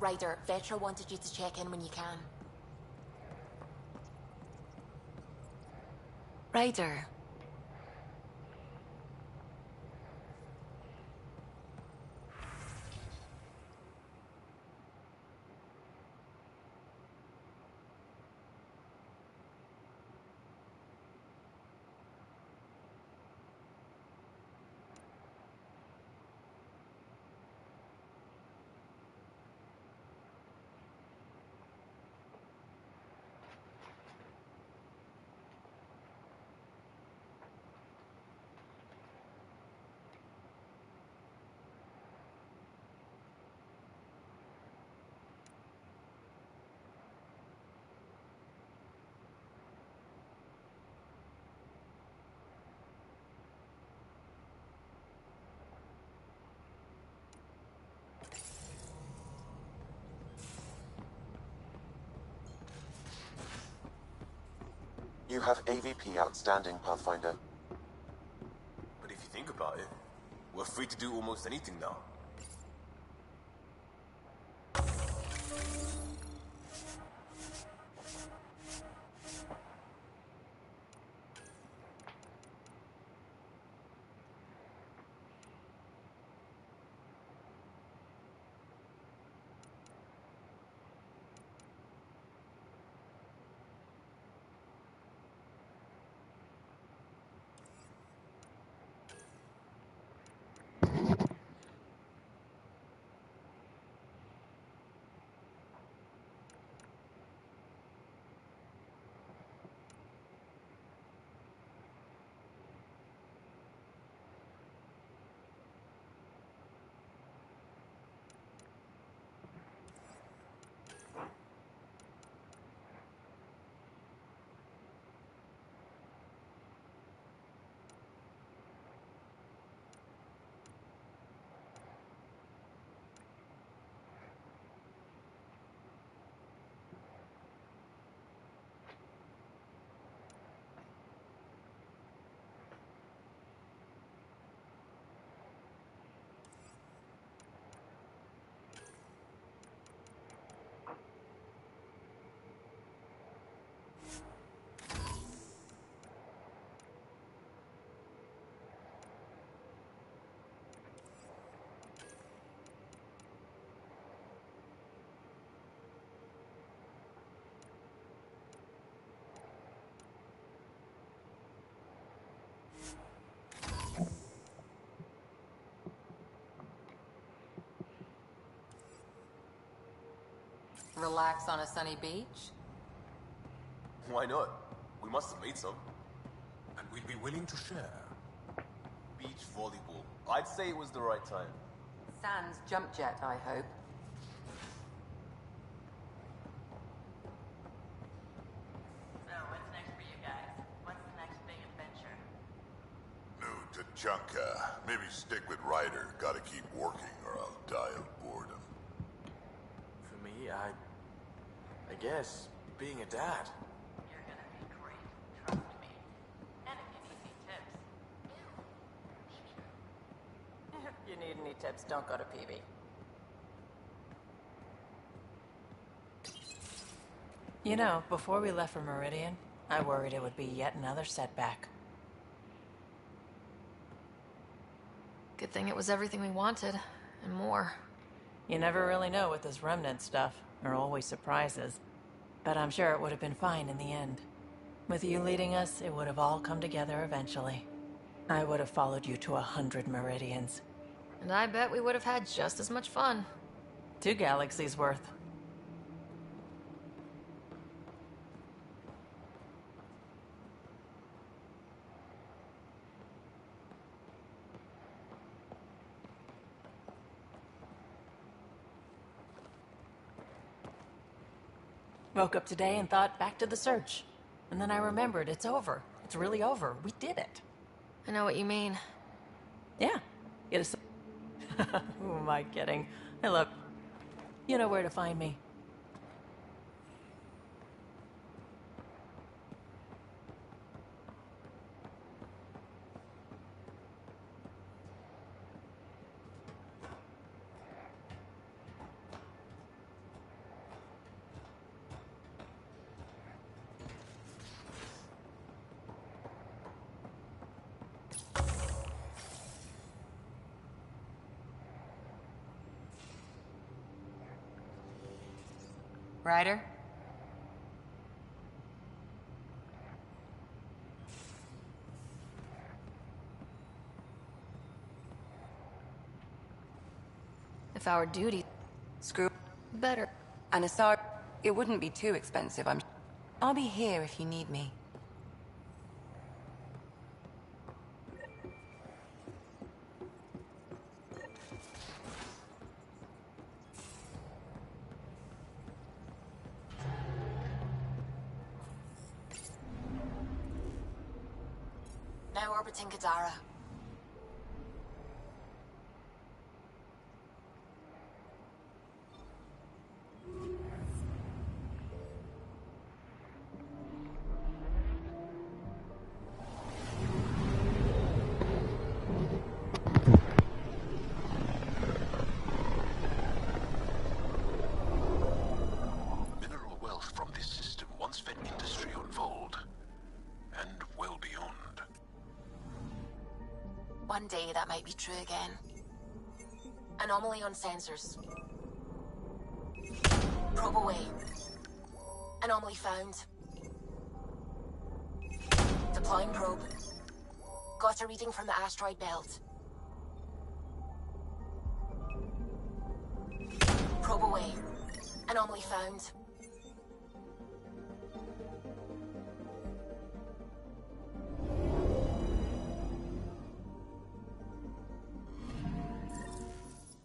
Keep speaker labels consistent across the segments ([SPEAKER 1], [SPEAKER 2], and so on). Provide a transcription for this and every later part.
[SPEAKER 1] Ryder, Vetra wanted you to check in when you can. Ryder.
[SPEAKER 2] You have AVP outstanding, Pathfinder.
[SPEAKER 3] But if you think about it, we're free to do almost anything now.
[SPEAKER 4] Relax on a sunny beach?
[SPEAKER 3] Why not? We must have made some.
[SPEAKER 5] And we'd be willing to share.
[SPEAKER 3] Beach volleyball. I'd say it was the right time.
[SPEAKER 4] Sans jump jet, I hope.
[SPEAKER 6] So, what's next for you guys? What's the next big adventure?
[SPEAKER 7] No, Tachanka. Maybe stick with Ryder. Gotta keep working or I'll die of boredom.
[SPEAKER 5] For me, I guess being a dad.
[SPEAKER 6] You're gonna be great, trust me. And if you need any tips...
[SPEAKER 4] If you need any tips, don't go to PB. You know, before we left for Meridian, I worried it would be yet another setback.
[SPEAKER 1] Good thing it was everything we wanted, and more.
[SPEAKER 4] You never really know with this remnant stuff. There are always surprises. But I'm sure it would have been fine in the end. With you leading us, it would have all come together eventually. I would have followed you to 100 meridians.
[SPEAKER 1] And I bet we would have had just as much fun.
[SPEAKER 4] 2 galaxies worth. Woke up today and thought, back to the search. And then I remembered, it's over. It's really over. We did it.
[SPEAKER 1] I know what you mean.
[SPEAKER 4] Yeah. It is. Who am I kidding? Hey, look. You know where to find me.
[SPEAKER 8] Ryder?
[SPEAKER 1] If our duty...
[SPEAKER 8] Screw.
[SPEAKER 1] Better.
[SPEAKER 8] And aside, it wouldn't be too expensive, I'll be here if you need me.
[SPEAKER 9] Now orbiting Kadara.
[SPEAKER 7] Mineral wealth from this system once fed industry on Vold, and well beyond.
[SPEAKER 9] One day that might be true again. Anomaly on sensors. Probe away. Anomaly found. Deploying probe. Got a reading from the asteroid belt. Probe away. Anomaly found.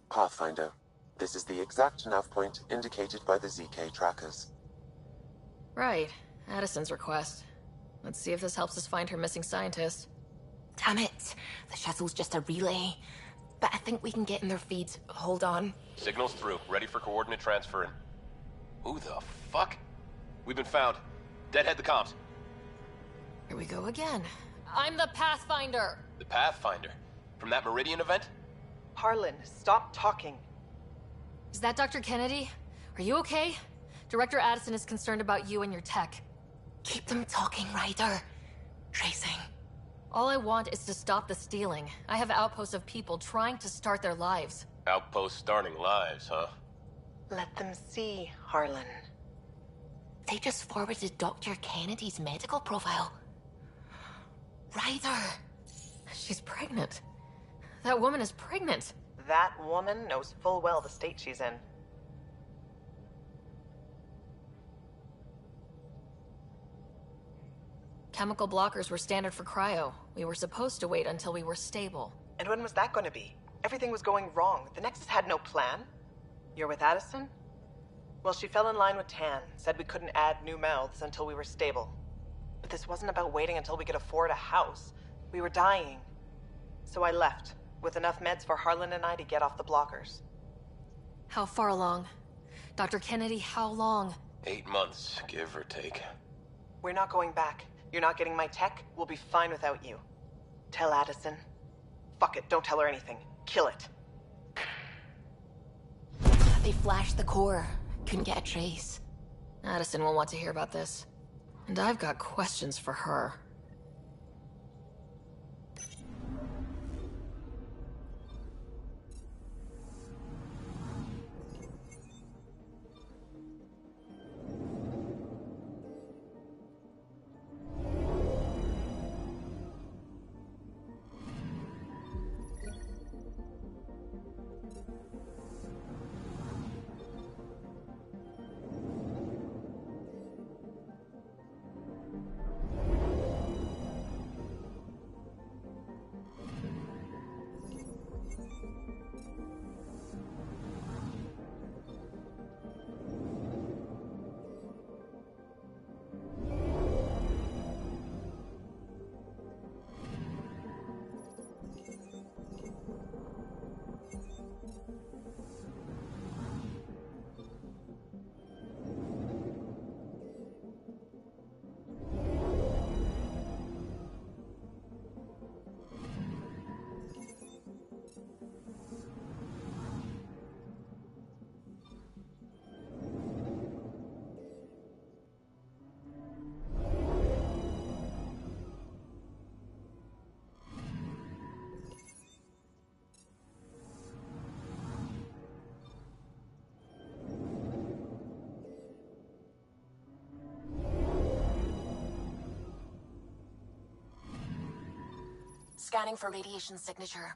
[SPEAKER 2] Pathfinder. This is the exact nav point indicated by the ZK trackers.
[SPEAKER 1] Right. Addison's request. Let's see if this helps us find her missing scientist.
[SPEAKER 9] Damn it. The shuttle's just a relay. But I think we can get in their feeds. Hold on.
[SPEAKER 10] Signal's through. Ready for coordinate transferring. Who the fuck? We've been found. Deadhead the comms.
[SPEAKER 1] Here we go again. I'm the Pathfinder!
[SPEAKER 10] The Pathfinder. From that Meridian event?
[SPEAKER 11] Harlan, stop talking.
[SPEAKER 1] Is that Dr. Kennedy? Are you okay? Director Addison is concerned about you and your tech.
[SPEAKER 9] Keep them talking, Ryder. Tracing.
[SPEAKER 1] All I want is to stop the stealing. I have outposts of people trying to start their lives.
[SPEAKER 10] Outpost starting lives, huh?
[SPEAKER 11] Let them see, Harlan.
[SPEAKER 9] They just forwarded Dr. Kennedy's medical profile. Ryder.
[SPEAKER 1] She's pregnant. That woman is pregnant.
[SPEAKER 11] That woman knows full well the state she's in.
[SPEAKER 1] Chemical blockers were standard for cryo. We were supposed to wait until we were stable.
[SPEAKER 11] And when was that going to be? Everything was going wrong. The Nexus had no plan. You're with Addison? Well, she fell in line with Tan, said we couldn't add new mouths until we were stable. But this wasn't about waiting until we could afford a house. We were dying. So I left, with enough meds for Harlan and I to get off the blockers.
[SPEAKER 1] How far along? Dr. Kennedy, how long?
[SPEAKER 10] 8 months, give or take.
[SPEAKER 11] We're not going back. You're not getting my tech. We'll be fine without you. Tell Addison. Fuck it, don't tell her anything. Kill it.
[SPEAKER 9] They flashed the core. Couldn't get a trace.
[SPEAKER 1] Addison will want to hear about this. And I've got questions for her.
[SPEAKER 9] Scanning for radiation signature.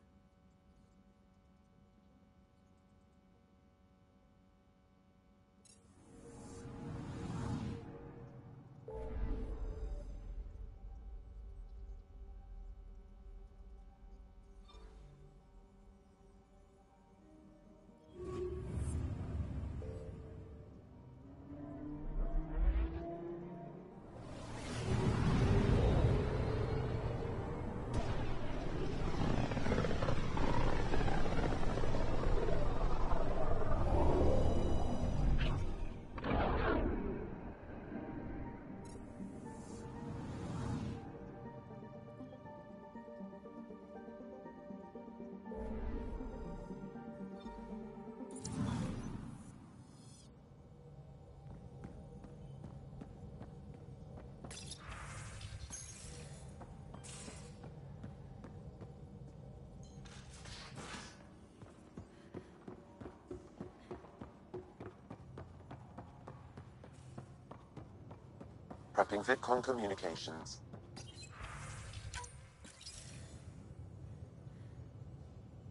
[SPEAKER 2] Prepping VidCon communications.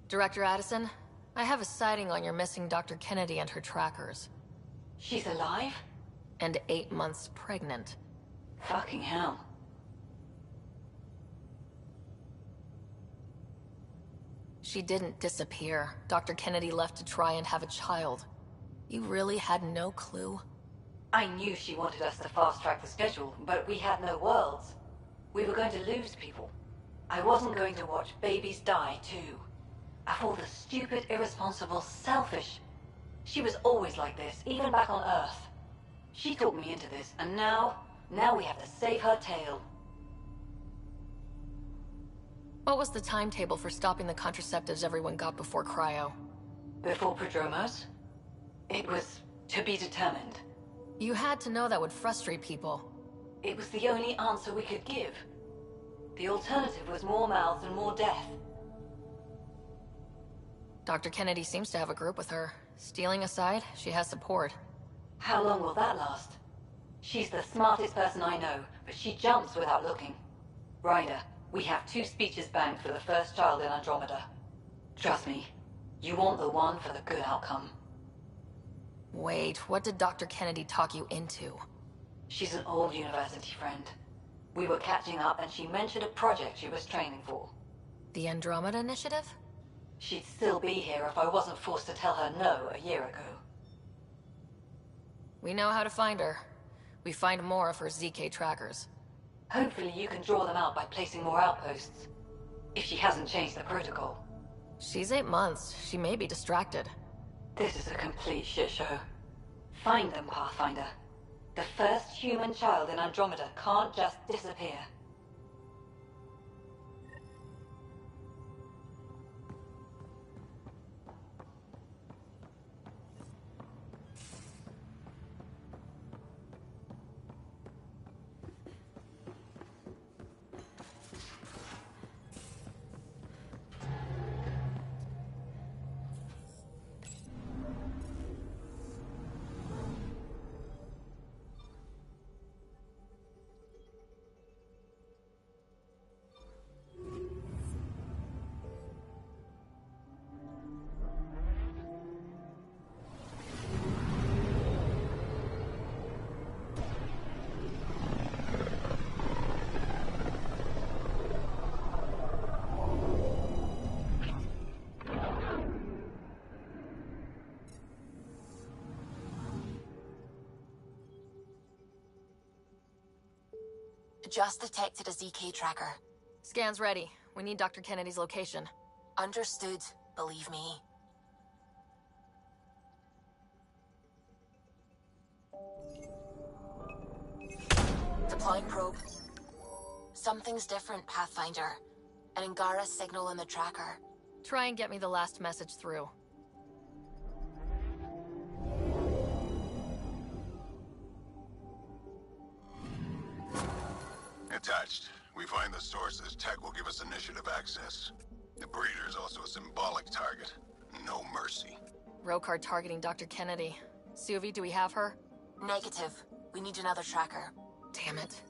[SPEAKER 1] Director Addison, I have a sighting on your missing Dr. Kennedy and her trackers.
[SPEAKER 12] She's alive?
[SPEAKER 1] And 8 months pregnant.
[SPEAKER 12] Fucking hell.
[SPEAKER 1] She didn't disappear. Dr. Kennedy left to try and have a child. You really had no clue?
[SPEAKER 12] I knew she wanted us to fast-track the schedule, but we had no worlds. We were going to lose people. I wasn't going to watch babies die, too. Of all the stupid, irresponsible, selfish... She was always like this, even back on Earth. She talked me into this, and now we have to save her tail.
[SPEAKER 1] What was the timetable for stopping the contraceptives everyone got before cryo?
[SPEAKER 12] Before Prodromos? It was to be determined.
[SPEAKER 1] You had to know that would frustrate people.
[SPEAKER 12] It was the only answer we could give. The alternative was more mouths and more death.
[SPEAKER 1] Dr. Kennedy seems to have a group with her. Stealing aside, she has support.
[SPEAKER 12] How long will that last? She's the smartest person I know, but she jumps without looking. Ryder, we have 2 speeches banked for the first child in Andromeda. Trust me, you want the one for the good outcome.
[SPEAKER 1] Wait, what did Dr. Kennedy talk you into?
[SPEAKER 12] She's an old university friend. We were catching up and she mentioned a project she was training for.
[SPEAKER 1] The Andromeda Initiative?
[SPEAKER 12] She'd still be here if I wasn't forced to tell her no a year ago.
[SPEAKER 1] We know how to find her. We find more of her ZK trackers.
[SPEAKER 12] Hopefully you can draw them out by placing more outposts. If she hasn't changed the protocol.
[SPEAKER 1] She's 8 months. She may be distracted.
[SPEAKER 12] This is a complete shit show. Find them, Pathfinder. The first human child in Andromeda can't just disappear.
[SPEAKER 9] Just detected a ZK tracker.
[SPEAKER 1] Scan's ready. We need Dr. Kennedy's location.
[SPEAKER 9] Understood, believe me. Deploying probe. Something's different, Pathfinder. An Angara signal in the tracker.
[SPEAKER 1] Try and get me the last message through.
[SPEAKER 7] Attached. We find the sources, tech will give us initiative access. The breeder's also a symbolic target. No mercy.
[SPEAKER 1] Rokar targeting Dr. Kennedy. Suvi, do we have her?
[SPEAKER 9] Negative. We need another tracker.
[SPEAKER 1] Damn it.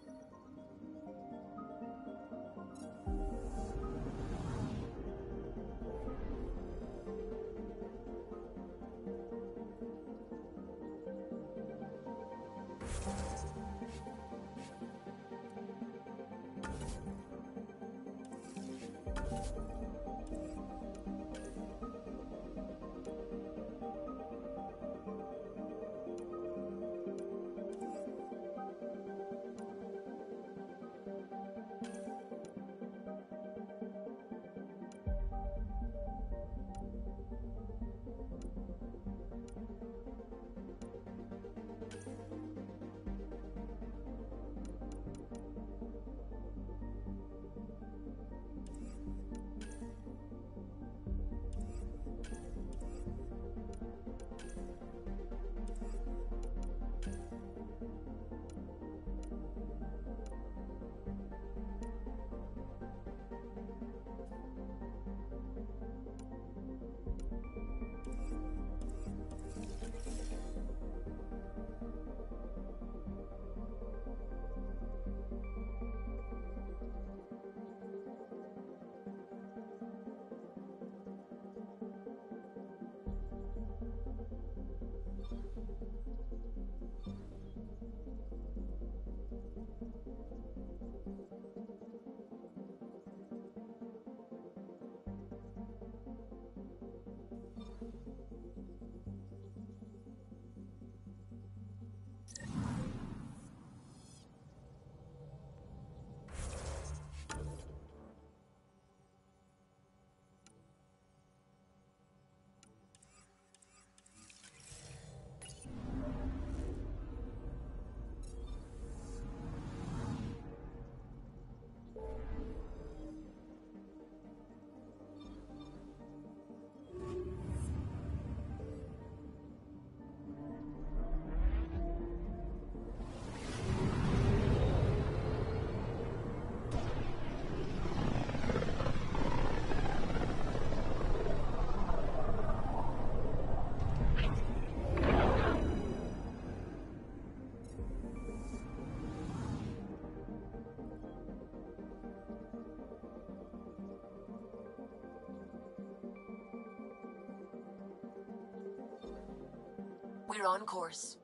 [SPEAKER 9] We're on course.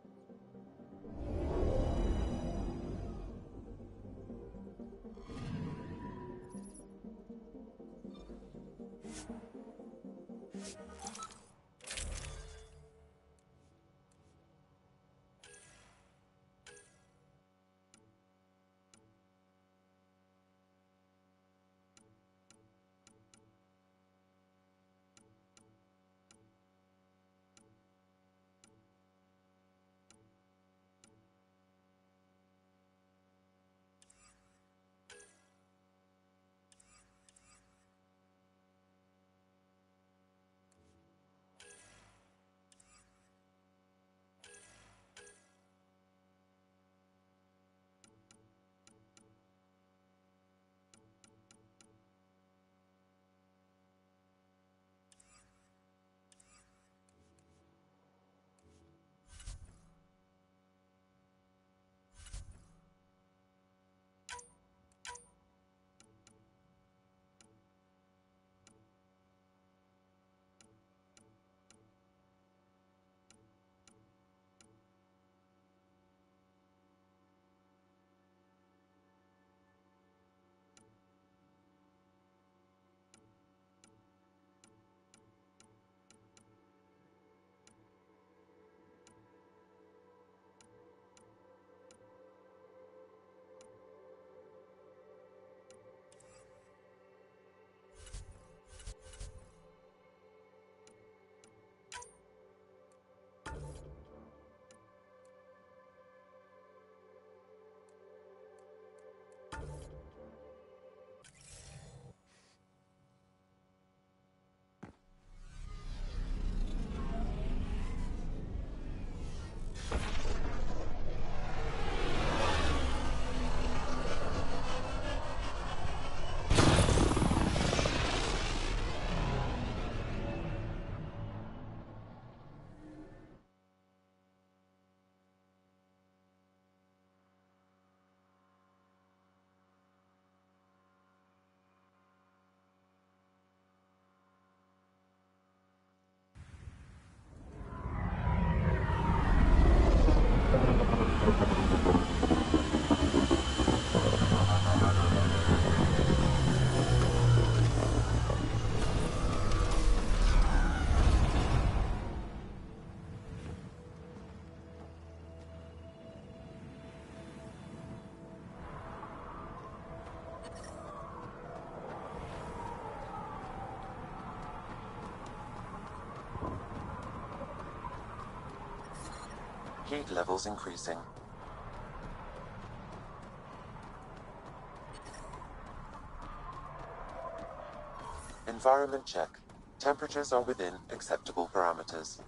[SPEAKER 2] Heat levels increasing. Environment check. Temperatures are within acceptable parameters.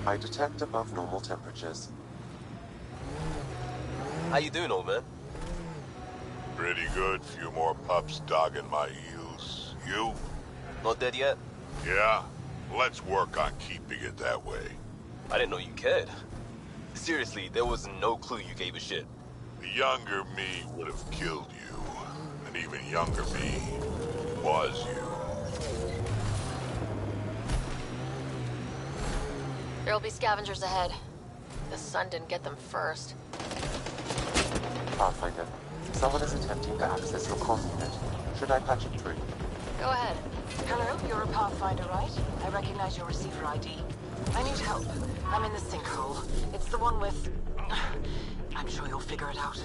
[SPEAKER 2] I detect above normal temperatures.
[SPEAKER 10] How you doing, old man?
[SPEAKER 7] Pretty good. Few more pups dogging my heels. You?
[SPEAKER 10] Not dead yet?
[SPEAKER 7] Yeah. Let's work on keeping it that way.
[SPEAKER 10] I didn't know you cared. Seriously, there was no clue you gave a shit.
[SPEAKER 7] The younger me would have killed you. And even younger me was you.
[SPEAKER 1] There'll be scavengers ahead. The sun didn't get them first.
[SPEAKER 2] Pathfinder, someone is attempting to access your comm unit. Should I patch it through?
[SPEAKER 1] Go ahead.
[SPEAKER 9] Hello, you're a Pathfinder, right? I recognize your receiver ID. I need help. I'm in the sinkhole. It's the one with... I'm sure you'll figure it out.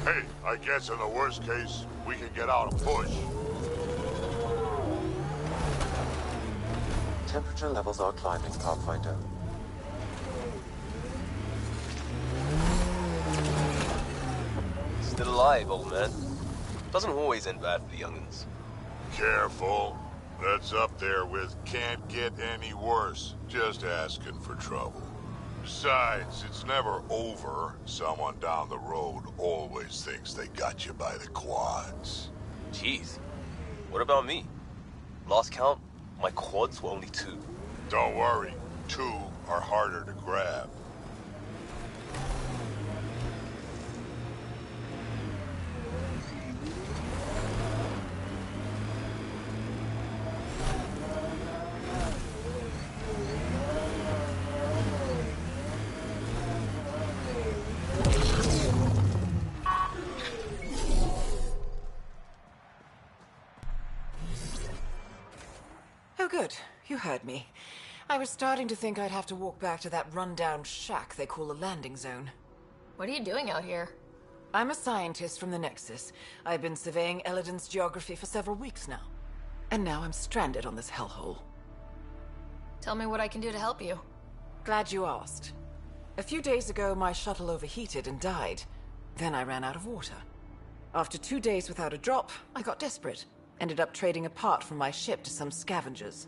[SPEAKER 7] Hey, I guess in the worst case, we can get out and push.
[SPEAKER 2] Temperature levels are climbing, Pathfinder.
[SPEAKER 10] Still alive, old man. Doesn't always end bad for the young'uns.
[SPEAKER 7] Careful. That's up there with can't get any worse. Just asking for trouble. Besides, it's never over. Someone down the road always thinks they got you by the quads.
[SPEAKER 10] Jeez. What about me? Last count, my quads were only 2.
[SPEAKER 7] Don't worry. 2 are harder to grab.
[SPEAKER 13] Oh, good. You heard me. I was starting to think I'd have to walk back to that rundown shack they call a landing zone.
[SPEAKER 1] What are you doing out here?
[SPEAKER 13] I'm a scientist from the Nexus. I've been surveying Eladin's geography for several weeks now. And now I'm stranded on this hellhole.
[SPEAKER 1] Tell me what I can do to help you.
[SPEAKER 13] Glad you asked. A few days ago, my shuttle overheated and died. Then I ran out of water. After 2 days without a drop, I got desperate. Ended up trading a part from my ship to some scavengers.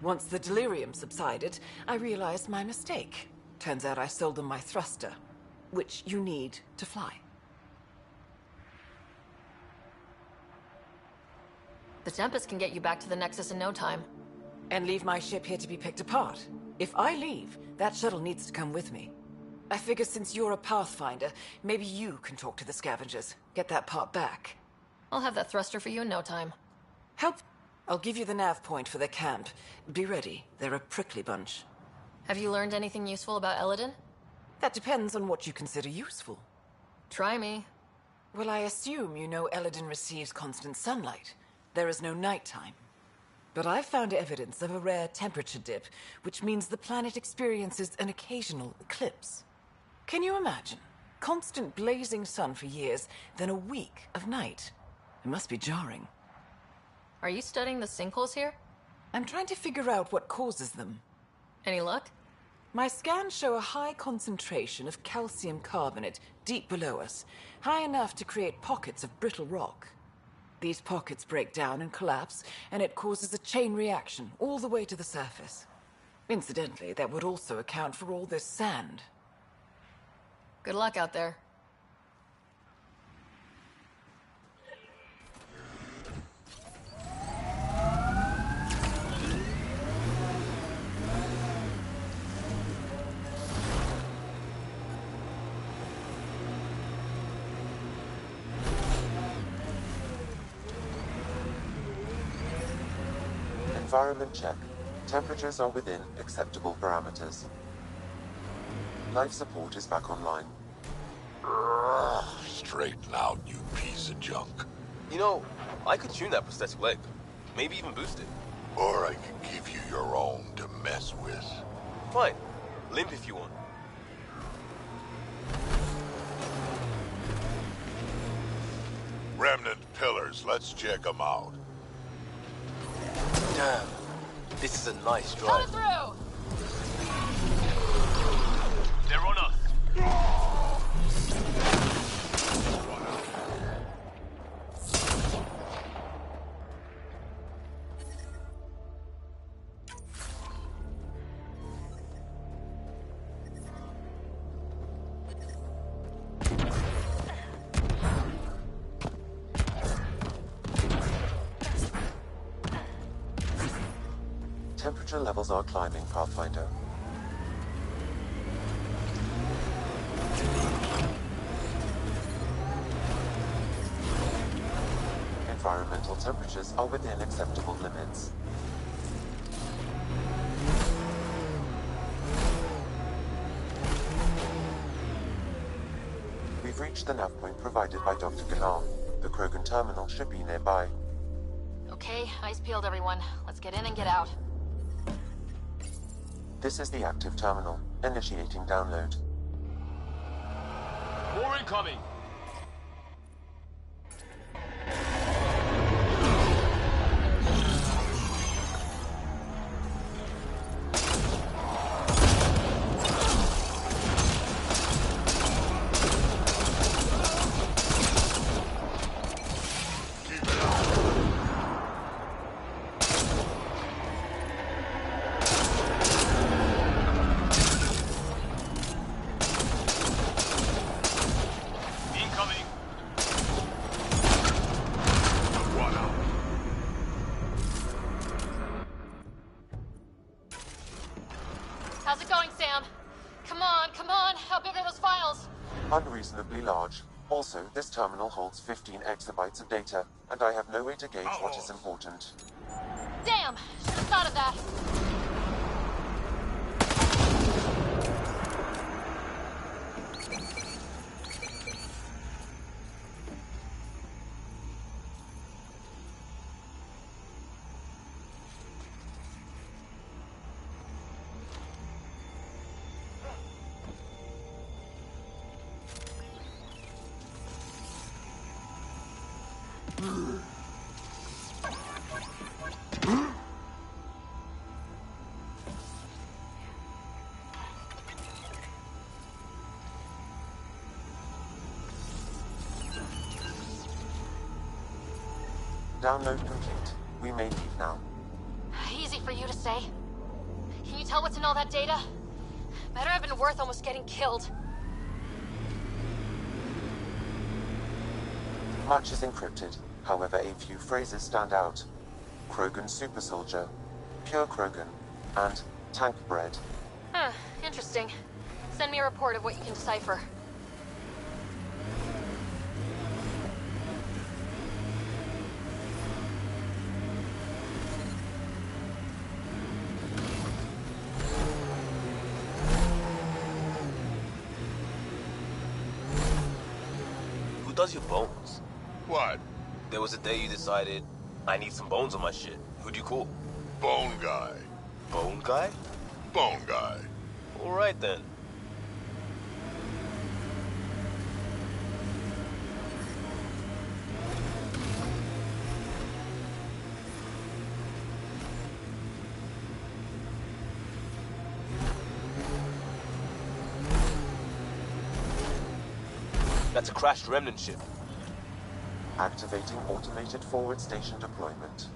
[SPEAKER 13] Once the delirium subsided, I realized my mistake. Turns out I sold them my thruster, which you need to fly.
[SPEAKER 1] The Tempest can get you back to the Nexus in no time.
[SPEAKER 13] And leave my ship here to be picked apart. If I leave, that shuttle needs to come with me. I figure since you're a Pathfinder, maybe you can talk to the scavengers. Get that part back.
[SPEAKER 1] I'll have that thruster for you in no time.
[SPEAKER 13] Help! I'll give you the nav point for their camp. Be ready. They're a prickly bunch.
[SPEAKER 1] Have you learned anything useful about Eladin?
[SPEAKER 13] That depends on what you consider useful.
[SPEAKER 1] Try me.
[SPEAKER 13] Well, I assume you know Eladin receives constant sunlight. There is no nighttime. But I've found evidence of a rare temperature dip, which means the planet experiences an occasional eclipse. Can you imagine? Constant blazing sun for years, then a week of night. It must be jarring.
[SPEAKER 1] Are you studying the sinkholes here?
[SPEAKER 13] I'm trying to figure out what causes them.
[SPEAKER 1] Any luck?
[SPEAKER 13] My scans show a high concentration of calcium carbonate deep below us, high enough to create pockets of brittle rock. These pockets break down and collapse, and it causes a chain reaction all the way to the surface. Incidentally, that would also account for all this sand.
[SPEAKER 1] Good luck out there.
[SPEAKER 2] Environment check. Temperatures are within acceptable parameters. Life support is back online.
[SPEAKER 7] Straighten out, you piece of junk.
[SPEAKER 3] You know, I could tune that prosthetic leg. Maybe even boost it.
[SPEAKER 7] Or I can give you your own to mess with.
[SPEAKER 3] Fine. Limp if you want.
[SPEAKER 7] Remnant pillars, let's check them out.
[SPEAKER 3] Damn. This is a nice drive.
[SPEAKER 1] Cut it through!
[SPEAKER 3] They're on us.
[SPEAKER 2] Temperature levels are climbing, Pathfinder. Environmental temperatures are within acceptable limits. We've reached the nav point provided by Dr. Gnar. The Krogan terminal should be nearby.
[SPEAKER 1] Okay, eyes peeled, everyone. Let's get in and get out.
[SPEAKER 2] This is the active terminal. Initiating download.
[SPEAKER 3] More incoming.
[SPEAKER 1] How's it going, Sam? Come on, come on! How big are those files?
[SPEAKER 2] Unreasonably large. Also, this terminal holds 15 exabytes of data, and I have no way to gauge what is important.
[SPEAKER 1] Damn! Should have thought of that.
[SPEAKER 2] Download complete. We may leave now.
[SPEAKER 1] Easy for you to say. Can you tell what's in all that data? Better have been worth almost getting killed.
[SPEAKER 2] Much is encrypted. However, a few phrases stand out. Krogan super soldier, pure Krogan, and tank bread.
[SPEAKER 1] Huh, interesting. Send me a report of what you can decipher.
[SPEAKER 3] does your bones?
[SPEAKER 7] What?
[SPEAKER 3] There was a day you decided, I need some bones on my shit. Who'd you call?
[SPEAKER 7] Bone guy.
[SPEAKER 3] Bone guy?
[SPEAKER 7] Bone guy.
[SPEAKER 3] All right then. That's a crashed remnant ship.
[SPEAKER 2] Activating automated forward station deployment.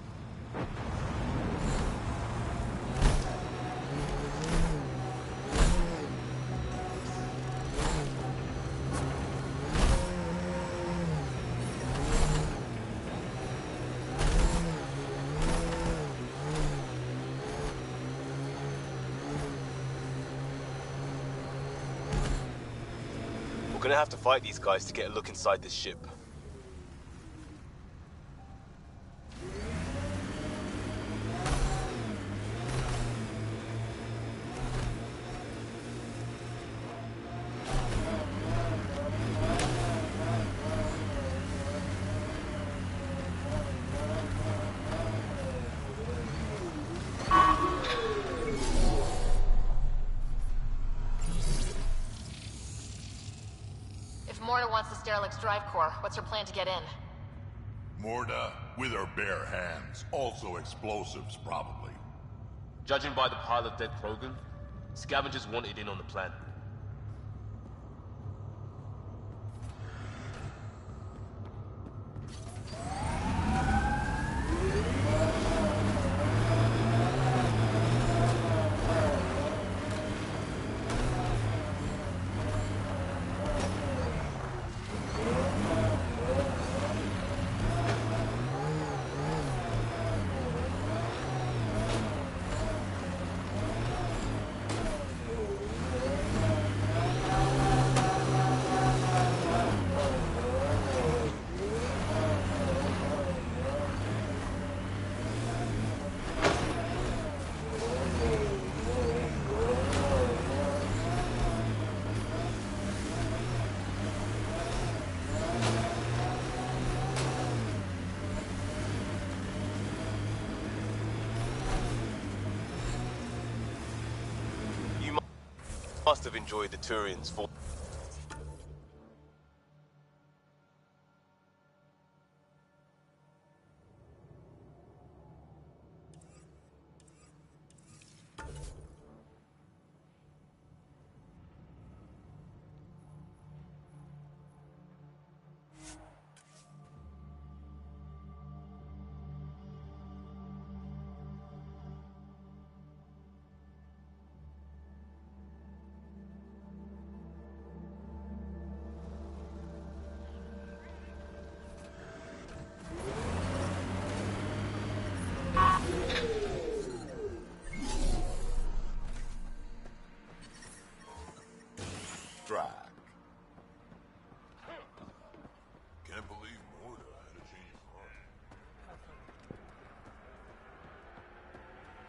[SPEAKER 3] We're gonna have to fight these guys to get a look inside this ship.
[SPEAKER 1] If Morta wants this derelict's drive core, what's her plan to get in?
[SPEAKER 7] Morda, with her bare hands. Also explosives, probably.
[SPEAKER 3] Judging by the pile of dead Krogan, scavengers wanted in on the plan. Must have enjoyed the Turians for
[SPEAKER 7] Drag. Can't believe Morda had a change of heart.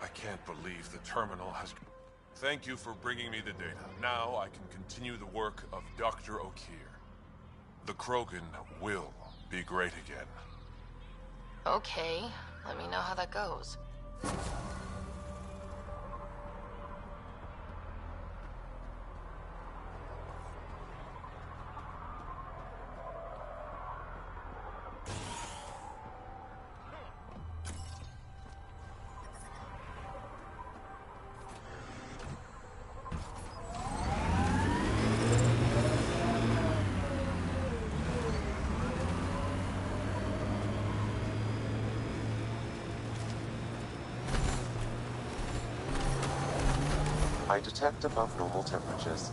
[SPEAKER 14] I can't believe the terminal has... Thank you for bringing me the data. Now I can continue the work of Dr. O'Keir. The Krogan will be great again.
[SPEAKER 1] Okay, let me know how that goes.
[SPEAKER 2] I detect above normal temperatures.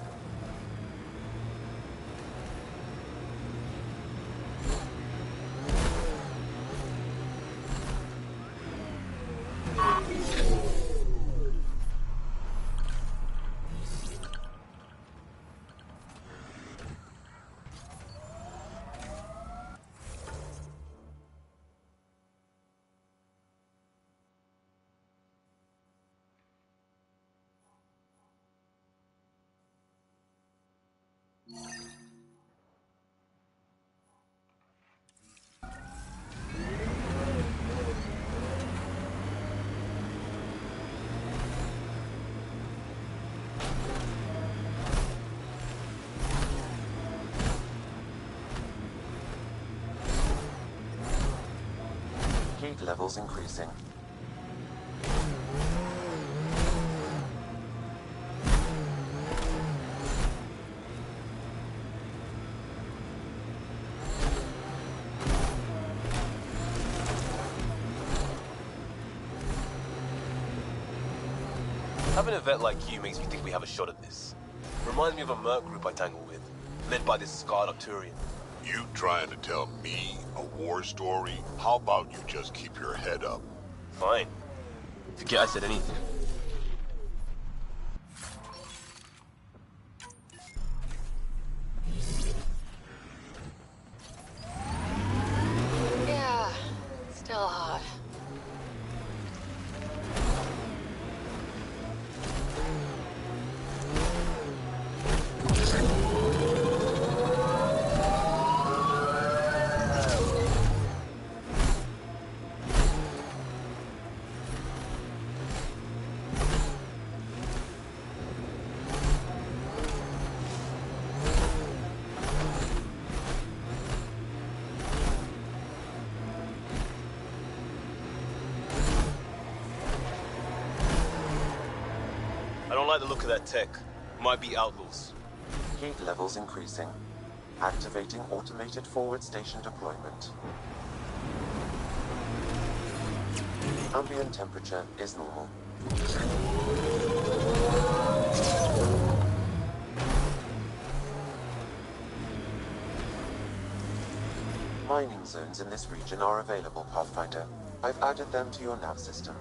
[SPEAKER 2] Heat levels increasing.
[SPEAKER 10] Having a vet like you makes me think we have a shot at this. Reminds me of a merc group I tangle with, led by this scarred Octurian.
[SPEAKER 7] You trying to tell me a war story? How about you just keep your head up?
[SPEAKER 10] Fine. Forget I said anything.
[SPEAKER 1] Yeah, still hot.
[SPEAKER 10] I don't like the look of that tech. Might be outlaws.
[SPEAKER 2] Heat levels increasing. Activating automated forward station deployment. Ambient temperature is normal. Mining zones in this region are available, Pathfinder. I've added them to your nav system.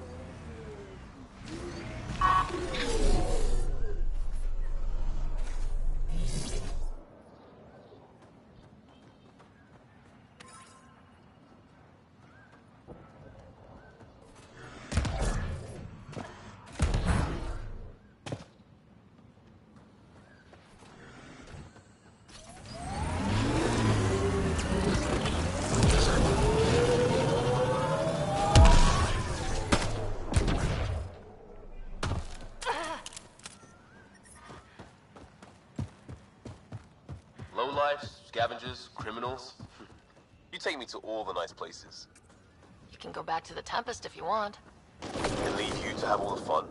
[SPEAKER 10] Lowlifes, scavengers, criminals. You take me to all the nice places.
[SPEAKER 1] You can go back to the Tempest if you want.
[SPEAKER 10] And leave you to have all the fun.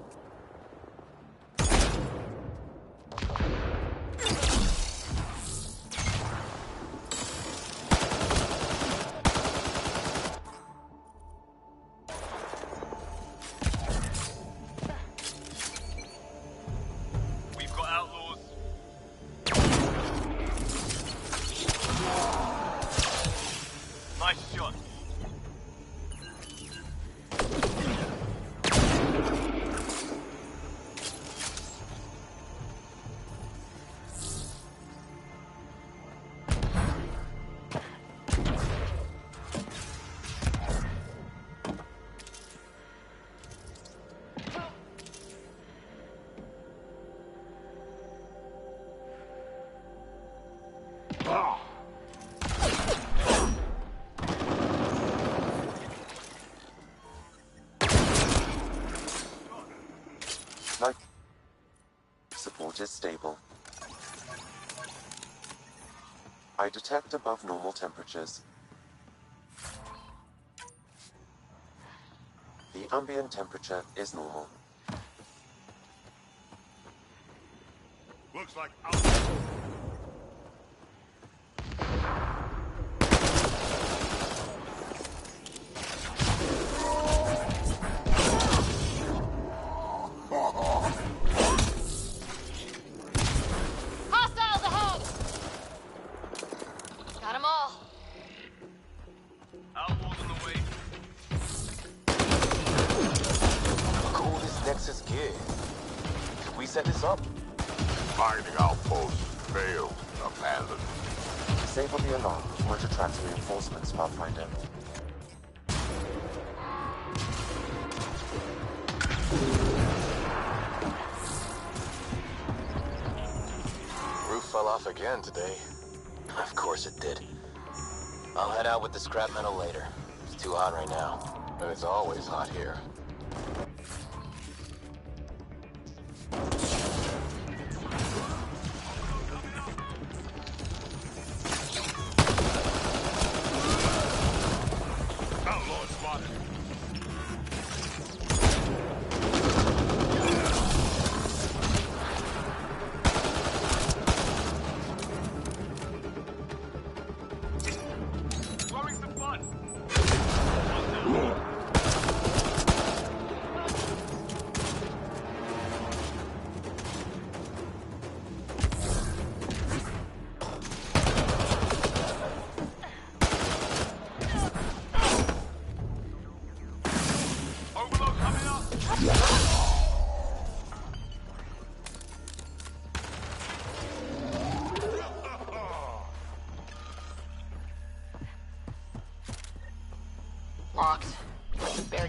[SPEAKER 10] We've got outlaws. Nice shot.
[SPEAKER 2] Life support is stable. I detect above normal temperatures. The ambient temperature is normal.
[SPEAKER 7] Looks like
[SPEAKER 1] Hostiles ahead! Got 'em all.
[SPEAKER 10] Outlaws on the way. Look at all this Nexus gear. Could we set this up?
[SPEAKER 7] mining outposts failed, abandoned.
[SPEAKER 2] Disable the alarm or to track reinforcements, Pathfinder.
[SPEAKER 10] Roof fell off again today. Of course it did. I'll head out with the scrap metal later. It's too hot right now. But it's always hot here.
[SPEAKER 7] Outlaw spotted.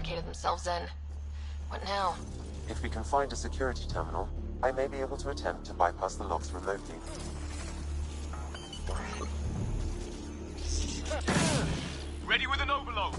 [SPEAKER 1] barricaded themselves in. What now?
[SPEAKER 2] If we can find a security terminal, I may be able to attempt to bypass the locks remotely.
[SPEAKER 3] Ready with an overload.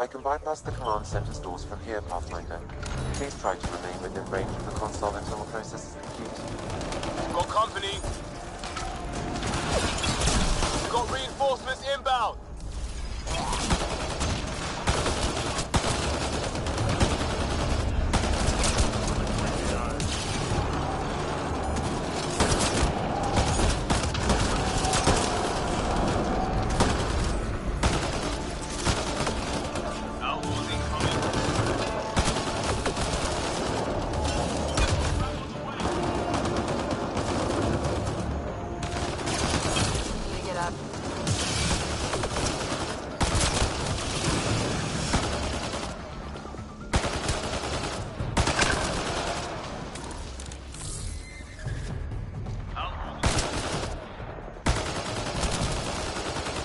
[SPEAKER 2] I can bypass the command center's doors from here, Pathfinder. Please try to remain within range of the console until the process is complete.
[SPEAKER 3] Got company. Got reinforcements inbound.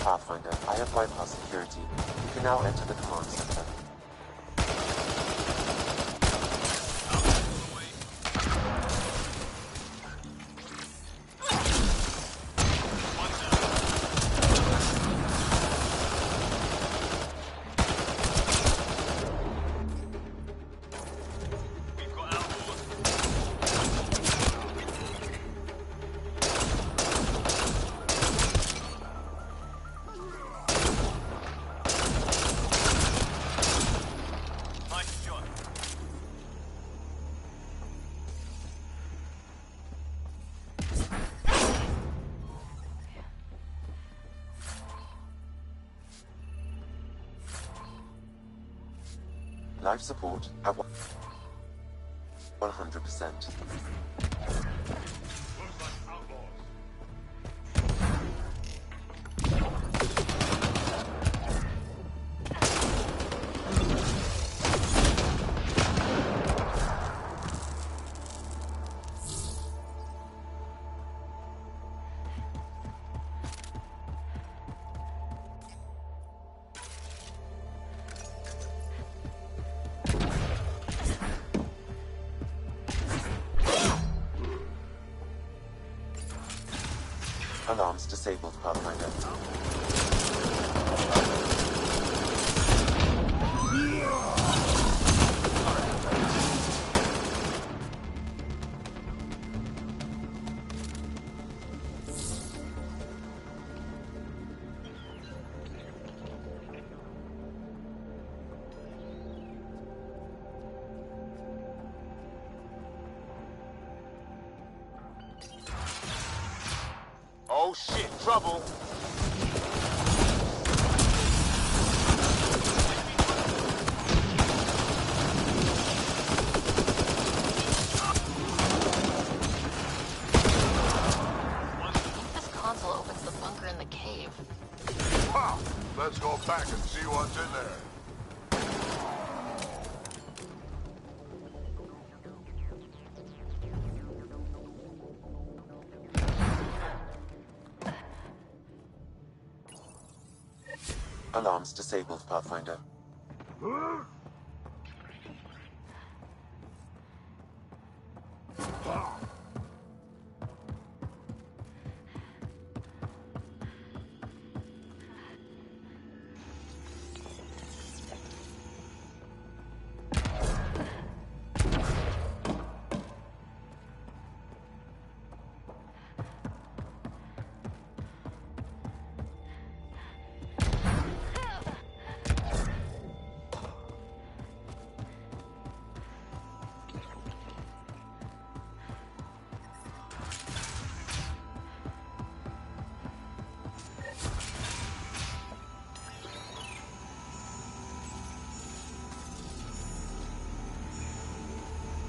[SPEAKER 2] Pathfinder, I have bypassed security. You can now enter the command center. Life support at 100%. Alarms disabled, Pathfinder.
[SPEAKER 3] Oh shit, trouble!
[SPEAKER 1] This console opens the bunker in the cave.
[SPEAKER 7] Wow! Let's go back and see what's in there.
[SPEAKER 2] Alarms disabled, Pathfinder.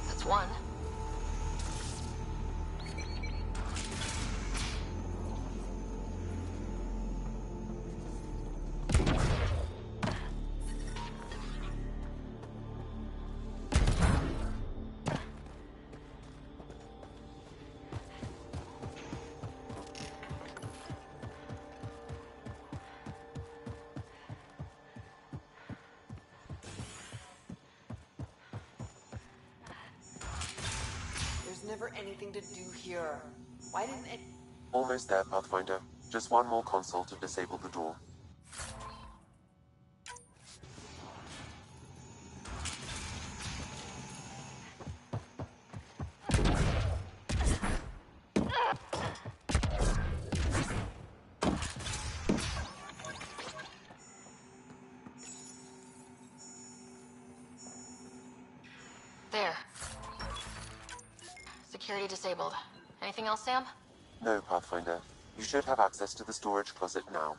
[SPEAKER 1] That's one.
[SPEAKER 11] There's never anything to do here. Why didn't it...
[SPEAKER 2] Almost there, Pathfinder. Just one more console to disable the door.
[SPEAKER 1] There. Security disabled. Anything else, Sam?
[SPEAKER 2] No, Pathfinder. You should have access to the storage closet now.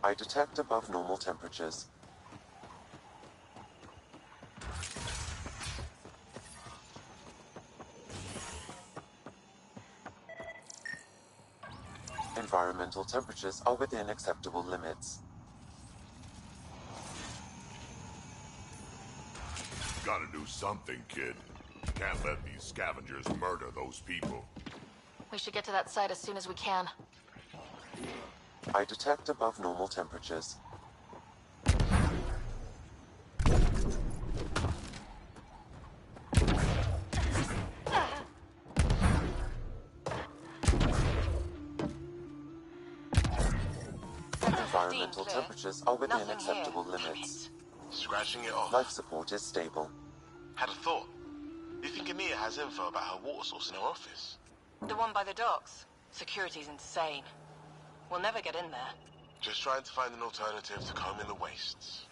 [SPEAKER 2] I detect above normal temperatures. Environmental temperatures are within acceptable limits.
[SPEAKER 7] Gotta do something, kid. Can't let these scavengers murder those people.
[SPEAKER 1] We should get to that site as soon as we can.
[SPEAKER 2] I detect above normal temperatures. Environmental temperatures are within acceptable limits.
[SPEAKER 15] Scratching it off.
[SPEAKER 2] Life support is stable.
[SPEAKER 15] Had a thought. You think Amir has info about her water source in her office?
[SPEAKER 9] The one by the docks. Security's insane. We'll never get in there.
[SPEAKER 15] Just trying to find an alternative to combing the wastes.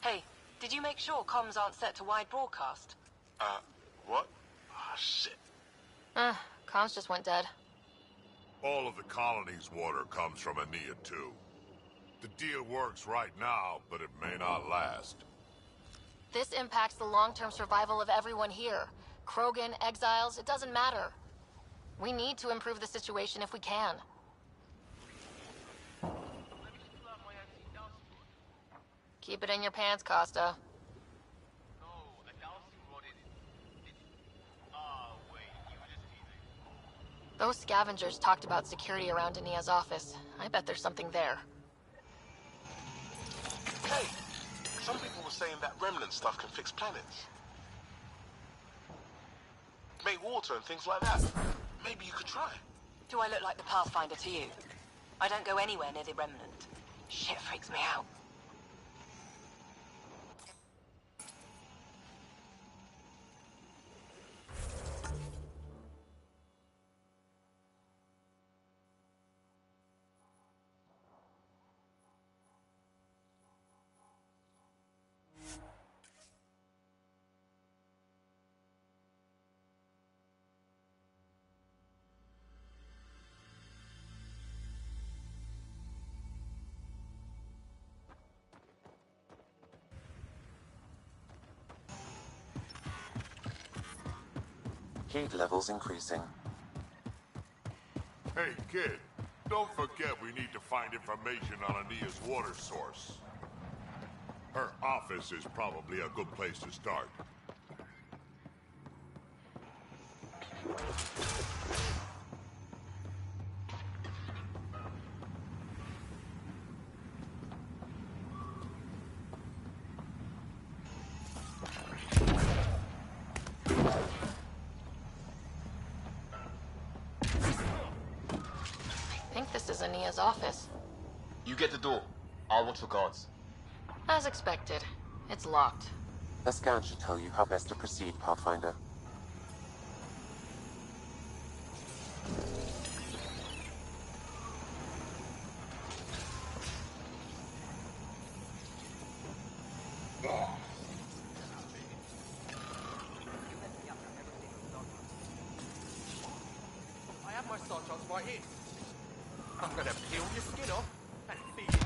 [SPEAKER 9] Hey, did you make sure comms aren't set to wide broadcast?
[SPEAKER 15] What? Ah, shit.
[SPEAKER 1] Comms just went dead.
[SPEAKER 7] All of the colony's water comes from Ania too. The deal works right now, but it may not last.
[SPEAKER 1] This impacts the long-term survival of everyone here. Krogan, exiles, it doesn't matter. We need to improve the situation if we can. Keep it in your pants, Costa. Those scavengers talked about security around Ania's office. I bet there's something there.
[SPEAKER 15] Hey, some people were saying that remnant stuff can fix planets. Make water and things like that. Maybe you could try.
[SPEAKER 9] Do I look like the Pathfinder to you? I don't go anywhere near the remnant. Shit freaks me out.
[SPEAKER 2] Heat levels increasing.
[SPEAKER 7] Hey, kid, don't forget we need to find information on Ania's water source. Her office is probably a good place to start.
[SPEAKER 1] I think this is Ania's office.
[SPEAKER 10] You get the door. I'll watch for guards.
[SPEAKER 1] As expected. It's locked.
[SPEAKER 2] A scan should tell you how best to proceed, Pathfinder.
[SPEAKER 16] I have my sarchons right here. I'm gonna peel your skin off and feed it.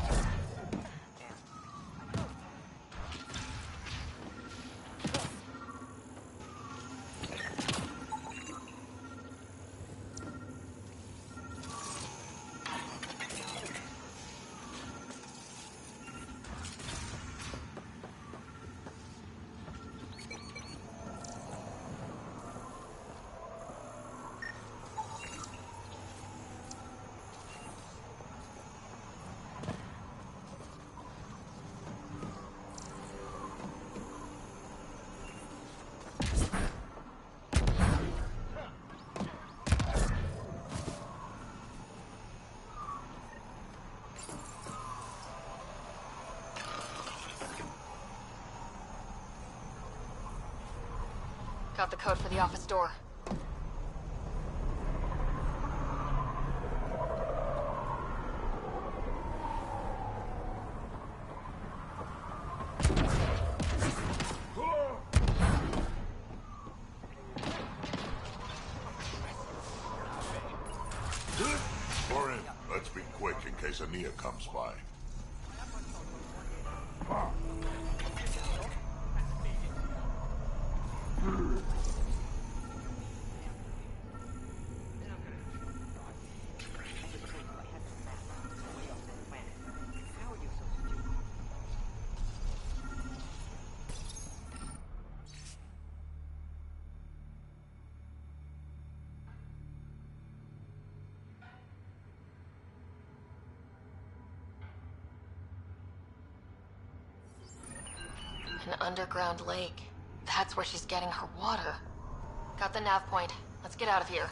[SPEAKER 1] Got the code for the office door.
[SPEAKER 7] We're in. Let's be quick in case Ania comes by.
[SPEAKER 1] An underground lake. That's where she's getting her water. Got the nav point. Let's get out of here.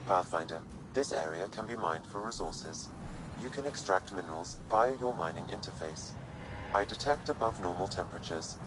[SPEAKER 2] Pathfinder, this area can be mined for resources. You can extract minerals via your mining interface. I detect above normal temperatures.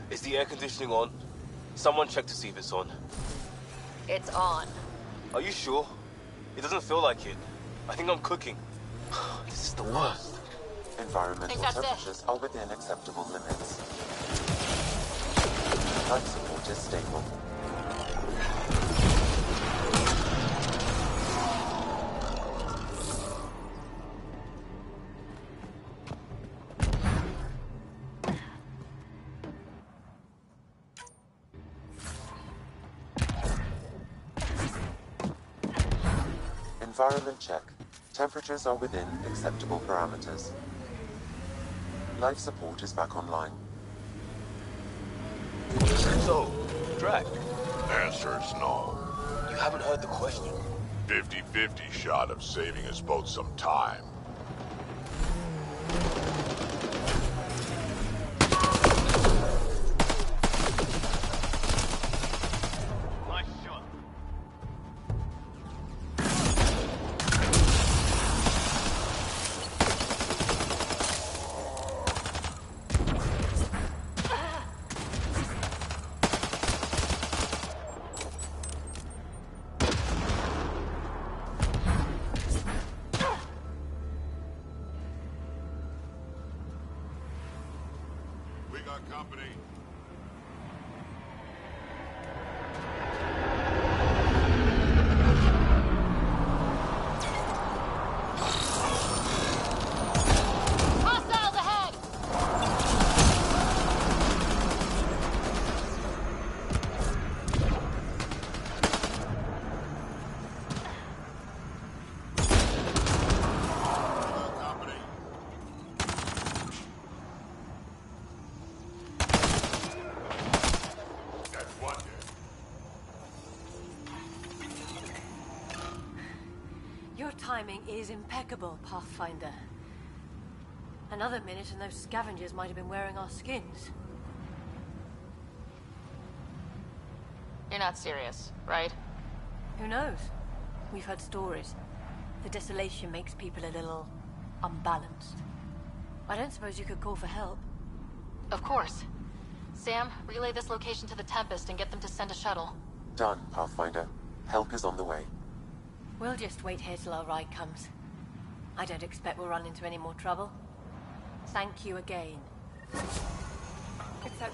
[SPEAKER 3] Is the air conditioning on? Someone check to see if it's on.
[SPEAKER 1] It's on.
[SPEAKER 3] Are you sure? It doesn't feel like it. I think I'm cooking. This is the worst.
[SPEAKER 2] Environmental temperatures are within acceptable limits. Life support is stable. Environment check. Temperatures are within acceptable parameters. Life support is back online.
[SPEAKER 3] So, Drac?
[SPEAKER 7] Answer is no.
[SPEAKER 3] You haven't heard the question.
[SPEAKER 7] 50-50 shot of saving us both some time.
[SPEAKER 16] Nice shot.
[SPEAKER 7] We got company.
[SPEAKER 1] Hostiles ahead!
[SPEAKER 7] That's one dead.
[SPEAKER 12] Your timing is impeccable, Pathfinder. Another minute and those scavengers might have been wearing our skins.
[SPEAKER 1] You're not serious, right?
[SPEAKER 12] Who knows? We've heard stories. The desolation makes people a little unbalanced. I don't suppose you could call for help.
[SPEAKER 1] Of course. Sam, relay this location to the Tempest and get them to send a shuttle.
[SPEAKER 2] Done, Pathfinder. Help is on the way.
[SPEAKER 12] We'll just wait here till our ride comes. I don't expect we'll run into any more trouble. Thank you again.
[SPEAKER 9] It's okay.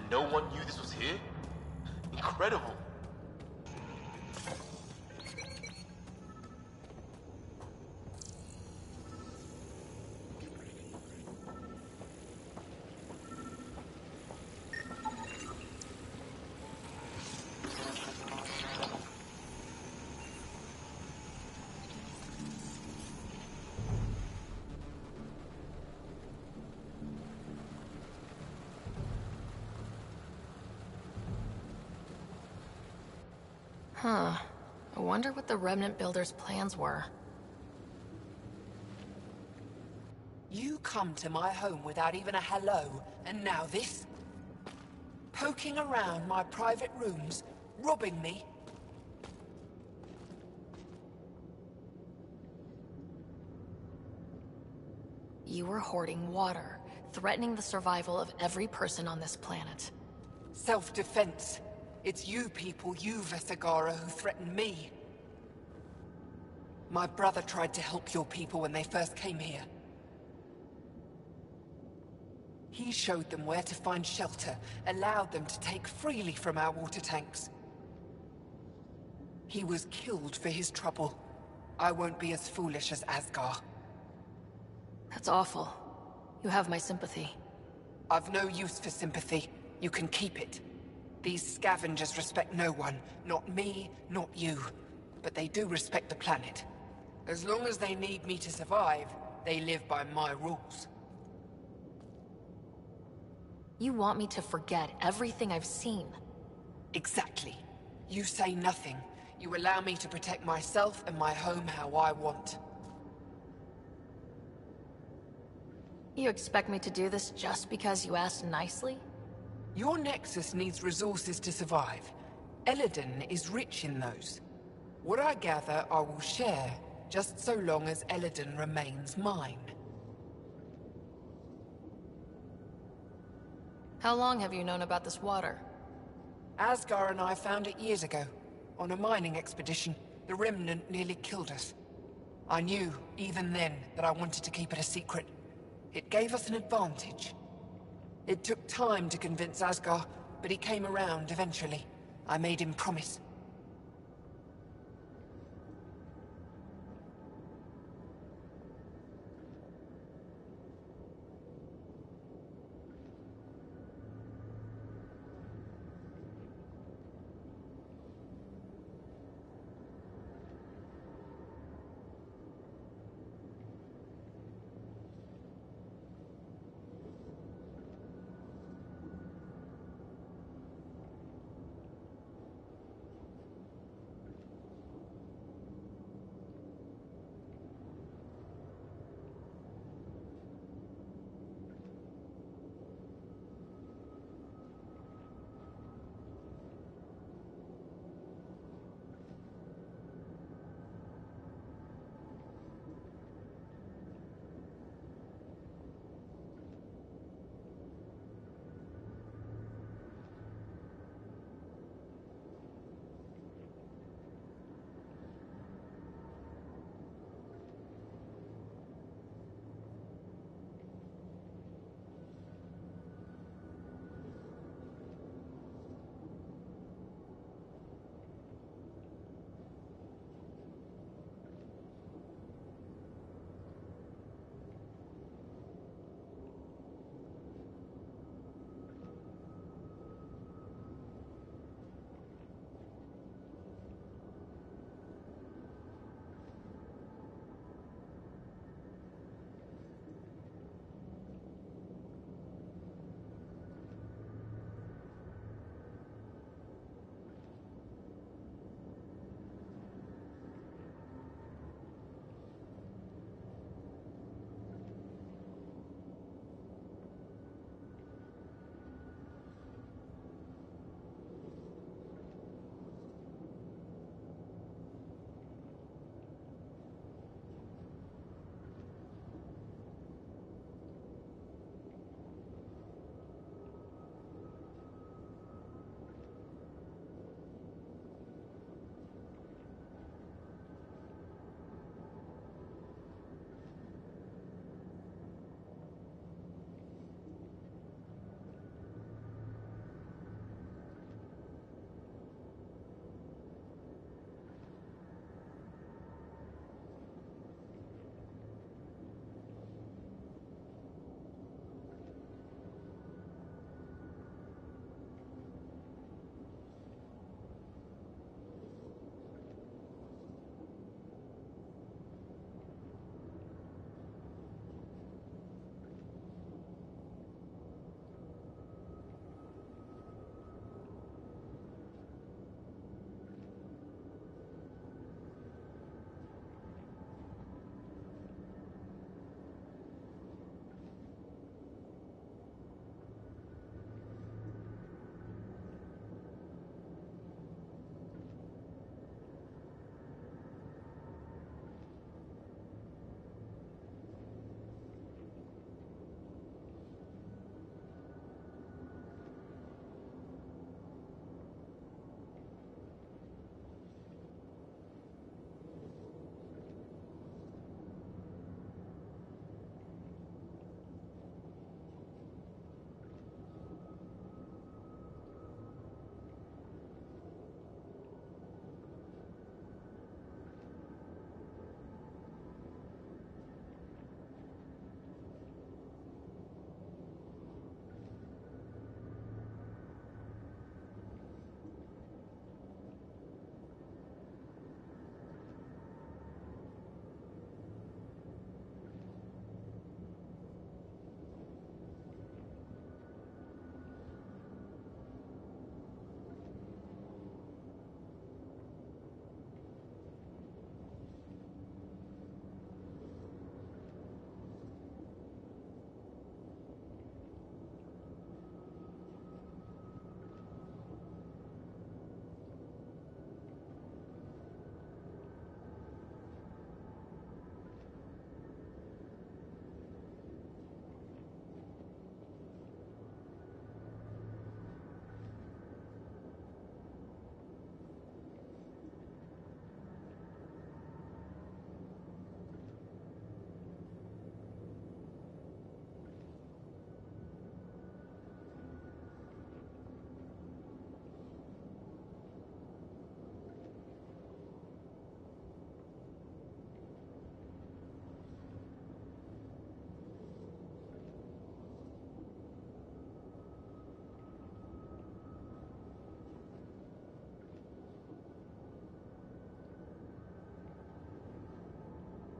[SPEAKER 3] and no one knew this was here? Incredible.
[SPEAKER 1] Huh. I wonder what the Remnant Builders' plans were.
[SPEAKER 9] You come to my home without even a hello, and now this? Poking around my private rooms, robbing me?
[SPEAKER 1] You were hoarding water, threatening the survival of every person on this planet.
[SPEAKER 9] Self-defense. It's you people, you Vesagara, who threatened me. My brother tried to help your people when they first came here. He showed them where to find shelter, allowed them to take freely from our water tanks. He was killed for his trouble. I won't be as foolish as Asgar.
[SPEAKER 1] That's awful. You have my sympathy.
[SPEAKER 9] I've no use for sympathy. You can keep it. These scavengers respect no one. Not me, not you. But they do respect the planet. As long as they need me to survive, they live by my rules.
[SPEAKER 1] You want me to forget everything I've seen.
[SPEAKER 9] Exactly. You say nothing. You allow me to protect myself and my home how I want.
[SPEAKER 1] You expect me to do this just because you asked nicely?
[SPEAKER 9] Your Nexus needs resources to survive. Eladin is rich in those. What I gather, I will share, just so long as Eladin remains mine.
[SPEAKER 1] How long have you known about this water?
[SPEAKER 9] Asgar and I found it years ago. On a mining expedition, the Remnant nearly killed us. I knew, even then, that I wanted to keep it a secret. It gave us an advantage. It took time to convince Asgar, but he came around eventually. I made him promise.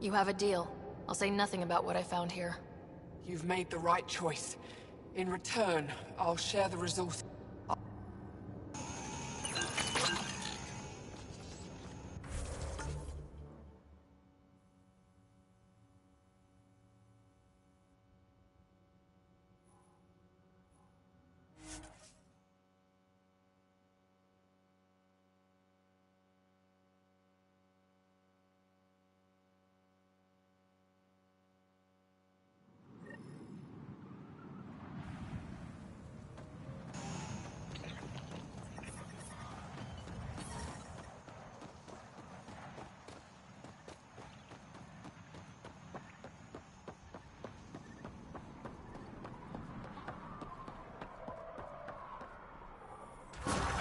[SPEAKER 1] You have a deal. I'll say nothing about what I found here.
[SPEAKER 9] You've made the right choice. In return, I'll share the resources.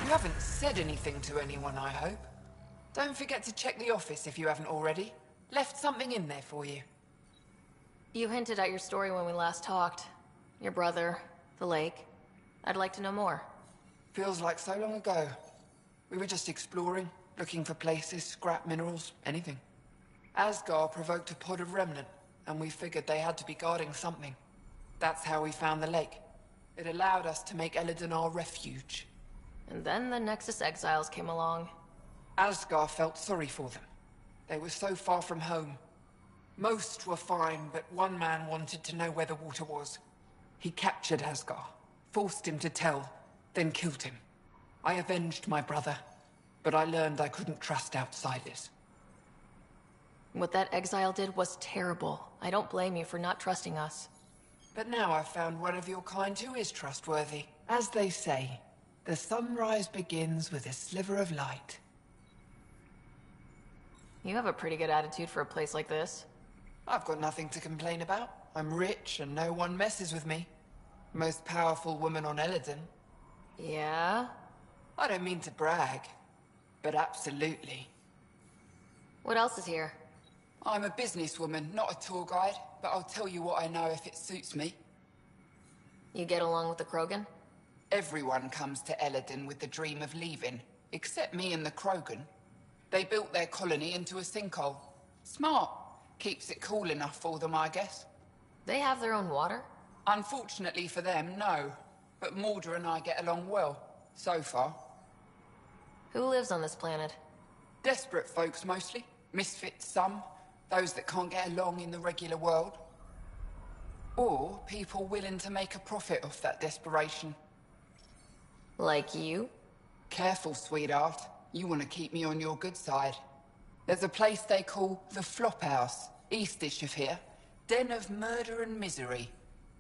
[SPEAKER 9] You haven't said anything to anyone, I hope. Don't forget to check the office if you haven't already. Left something in there for you.
[SPEAKER 1] You hinted at your story when we last talked. Your brother, the lake. I'd like to know more.
[SPEAKER 9] Feels like so long ago. We were just exploring, looking for places, scrap minerals, anything. Asgard provoked a pod of remnant, and we figured they had to be guarding something. That's how we found the lake. It allowed us to make Eladon our refuge.
[SPEAKER 1] And then the Nexus exiles came along.
[SPEAKER 9] Asgard felt sorry for them. They were so far from home. Most were fine, but one man wanted to know where the water was. He captured Asgard, forced him to tell, then killed him. I avenged my brother, but I learned I couldn't trust outsiders.
[SPEAKER 1] What that exile did was terrible. I don't blame you for not trusting us.
[SPEAKER 9] But now I've found one of your kind who is trustworthy. As they say, the sunrise begins with a sliver of light.
[SPEAKER 1] You have a pretty good attitude for a place like this.
[SPEAKER 9] I've got nothing to complain about. I'm rich and no one messes with me. Most powerful woman on Eladon.
[SPEAKER 1] Yeah?
[SPEAKER 9] I don't mean to brag, but absolutely.
[SPEAKER 1] What else is here?
[SPEAKER 9] I'm a businesswoman, not a tour guide, but I'll tell you what I know if it suits me.
[SPEAKER 1] You get along with the Krogan?
[SPEAKER 9] Everyone comes to Eladon with the dream of leaving, except me and the Krogan. They built their colony into a sinkhole. Smart. Keeps it cool enough for them, I guess.
[SPEAKER 1] They have their own water?
[SPEAKER 9] Unfortunately for them, no. But Mordor and I get along well, so far.
[SPEAKER 1] Who lives on this planet?
[SPEAKER 9] Desperate folks, mostly. Misfits, some. Those that can't get along in the regular world. Or people willing to make a profit off that desperation.
[SPEAKER 1] Like you?
[SPEAKER 9] Careful, sweetheart. You want to keep me on your good side. There's a place they call the Flop House, eastish of here. Den of murder and misery.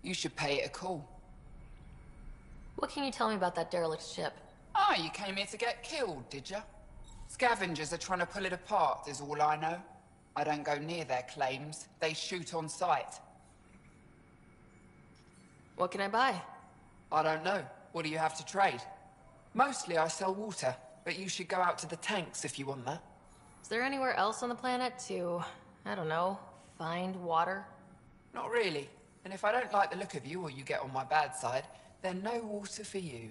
[SPEAKER 9] You should pay it a call.
[SPEAKER 1] What can you tell me about that derelict ship?
[SPEAKER 9] Ah, you came here to get killed, did ya? Scavengers are trying to pull it apart, is all I know. I don't go near their claims. They shoot on sight.
[SPEAKER 1] What can I buy?
[SPEAKER 9] I don't know. What do you have to trade? Mostly I sell water, but you should go out to the tanks if you want that.
[SPEAKER 1] Is there anywhere else on the planet to, I don't know, find water?
[SPEAKER 9] Not really. And if I don't like the look of you or you get on my bad side, then no water for you.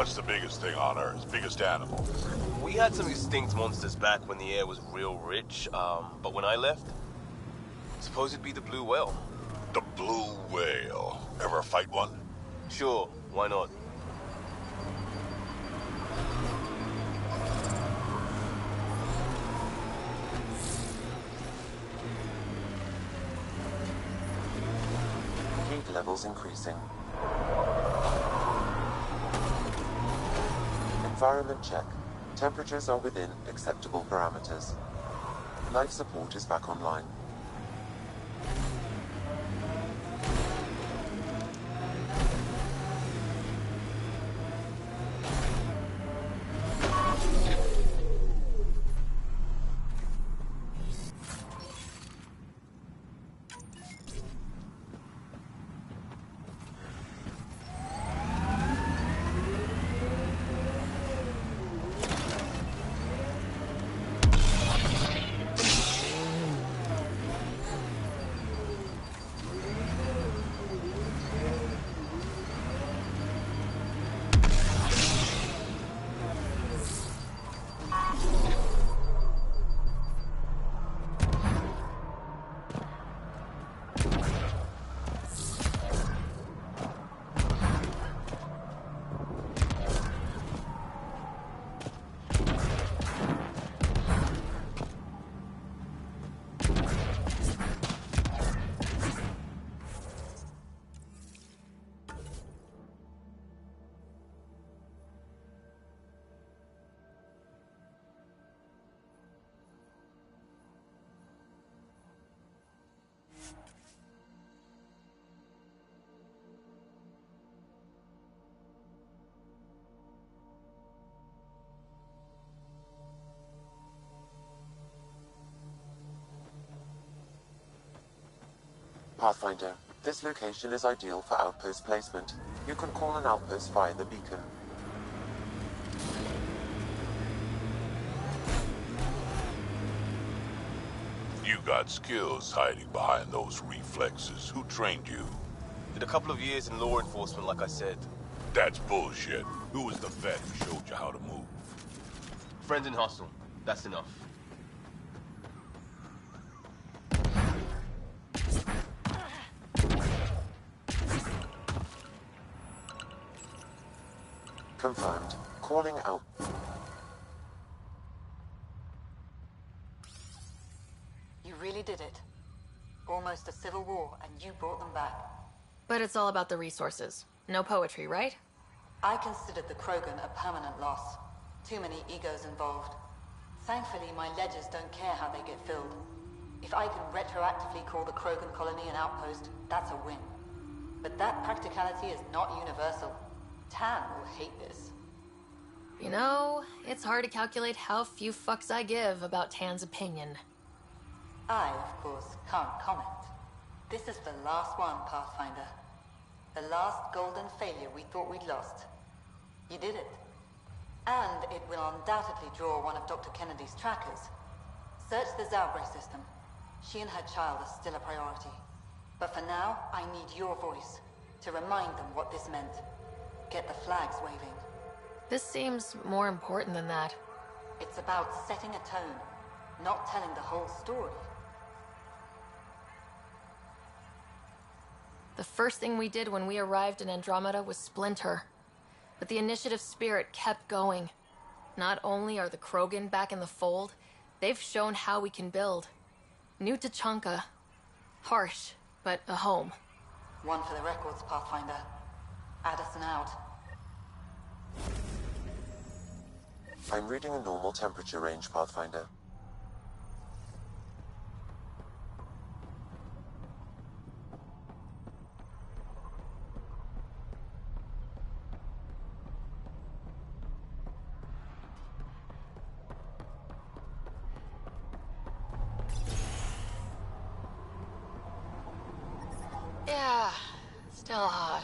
[SPEAKER 7] What's the biggest thing on Earth? Biggest animal?
[SPEAKER 3] We had some extinct monsters back when the air was real rich, but when I left, suppose it'd be the blue whale.
[SPEAKER 7] The blue whale. Ever fight one?
[SPEAKER 3] Sure, why not?
[SPEAKER 2] Heat levels increasing. Environment check. Temperatures are within acceptable parameters. Life support is back online. Pathfinder, this location is ideal for outpost placement. You can call an outpost via the beacon.
[SPEAKER 7] You got skills hiding behind those reflexes. Who trained you?
[SPEAKER 3] Did a couple of years in law enforcement, like I said.
[SPEAKER 7] That's bullshit. Who was the vet who showed you how to move?
[SPEAKER 3] Friends in hostel. That's enough.
[SPEAKER 2] Confirmed. Calling out.
[SPEAKER 12] You really did it. Almost a civil war, and you brought them back.
[SPEAKER 1] But it's all about the resources. No poetry, right?
[SPEAKER 12] I considered the Krogan a permanent loss. Too many egos involved. Thankfully, my ledgers don't care how they get filled. If I can retroactively call the Krogan colony an outpost, that's a win. But that practicality is not universal. Tan will hate this.
[SPEAKER 1] You know, it's hard to calculate how few fucks I give about Tan's opinion.
[SPEAKER 12] I, of course, can't comment. This is the last one, Pathfinder. The last golden failure we thought we'd lost. You did it. And it will undoubtedly draw one of Dr. Kennedy's trackers. Search the Zaubre system. She and her child are still a priority. But for now, I need your voice to remind them what this meant. Get the flags waving.
[SPEAKER 1] This seems more important than that.
[SPEAKER 12] It's about setting a tone, not telling the whole story.
[SPEAKER 1] The first thing we did when we arrived in Andromeda was splinter. But the initiative spirit kept going. Not only are the Krogan back in the fold, they've shown how we can build. New Tachanka. Harsh, but a home.
[SPEAKER 12] One for the records, Pathfinder. Addison out.
[SPEAKER 2] I'm reading a normal temperature range, Pathfinder.
[SPEAKER 1] Yeah, still hot.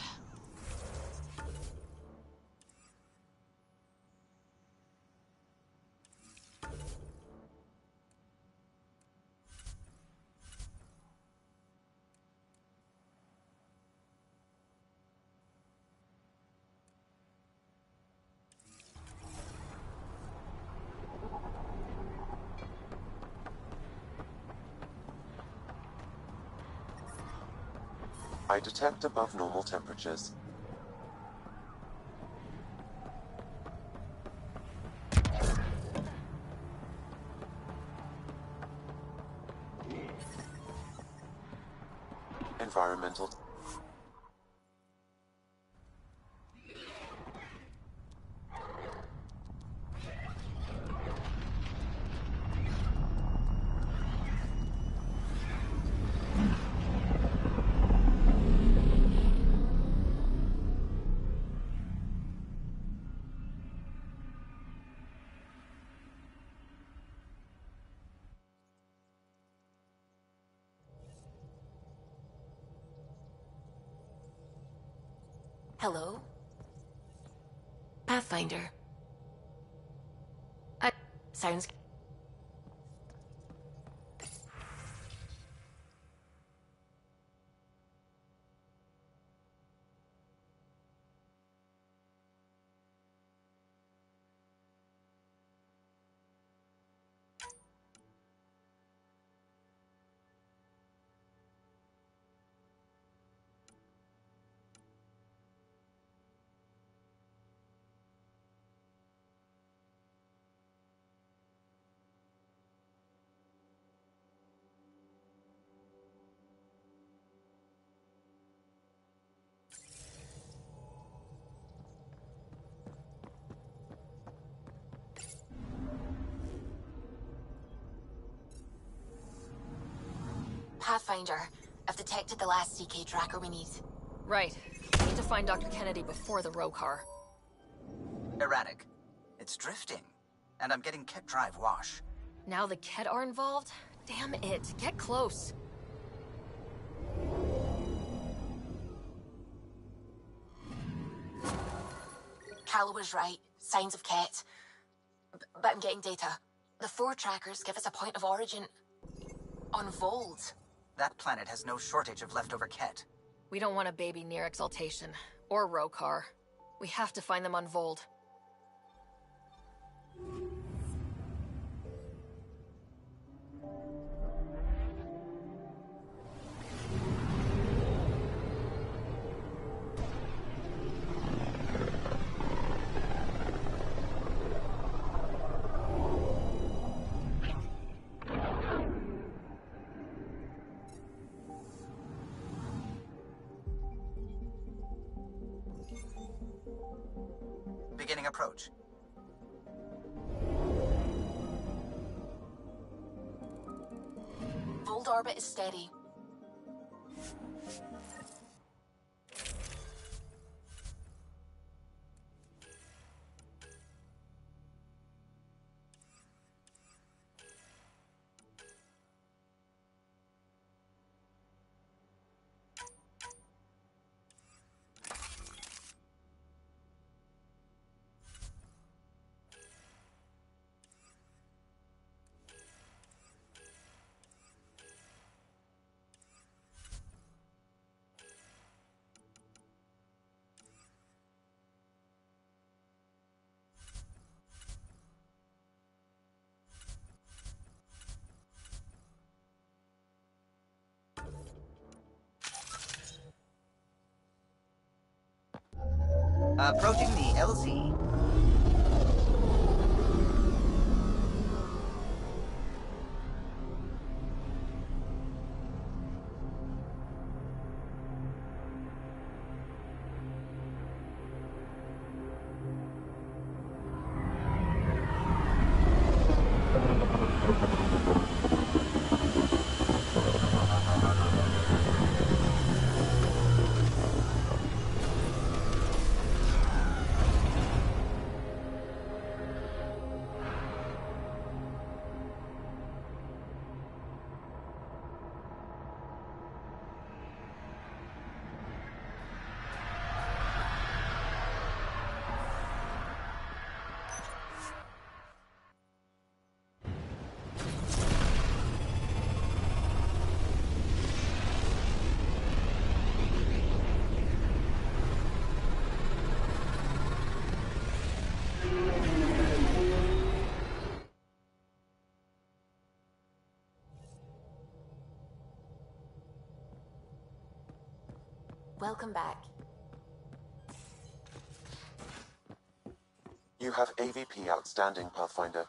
[SPEAKER 2] I detect above normal temperatures. Environmental.
[SPEAKER 1] Hello? Pathfinder. Sounds...
[SPEAKER 17] Pathfinder, I've detected the last CK tracker we need.
[SPEAKER 1] Right. We need to find Dr. Kennedy before the row car.
[SPEAKER 18] Erratic. It's drifting, and I'm getting Ket Drive wash.
[SPEAKER 1] Now the Ket are involved? Damn it. Get close.
[SPEAKER 17] Cal was right. Signs of Ket. But I'm getting data. The 4 trackers give us a point of origin on Vold.
[SPEAKER 18] That planet has no shortage of leftover Ket.
[SPEAKER 1] We don't want a baby near Exaltation. Or row car. We have to find them on Vold.
[SPEAKER 18] Beginning approach.
[SPEAKER 17] Vold orbit is steady.
[SPEAKER 18] Approaching the LZ.
[SPEAKER 17] Welcome back.
[SPEAKER 2] You have AVP outstanding, Pathfinder.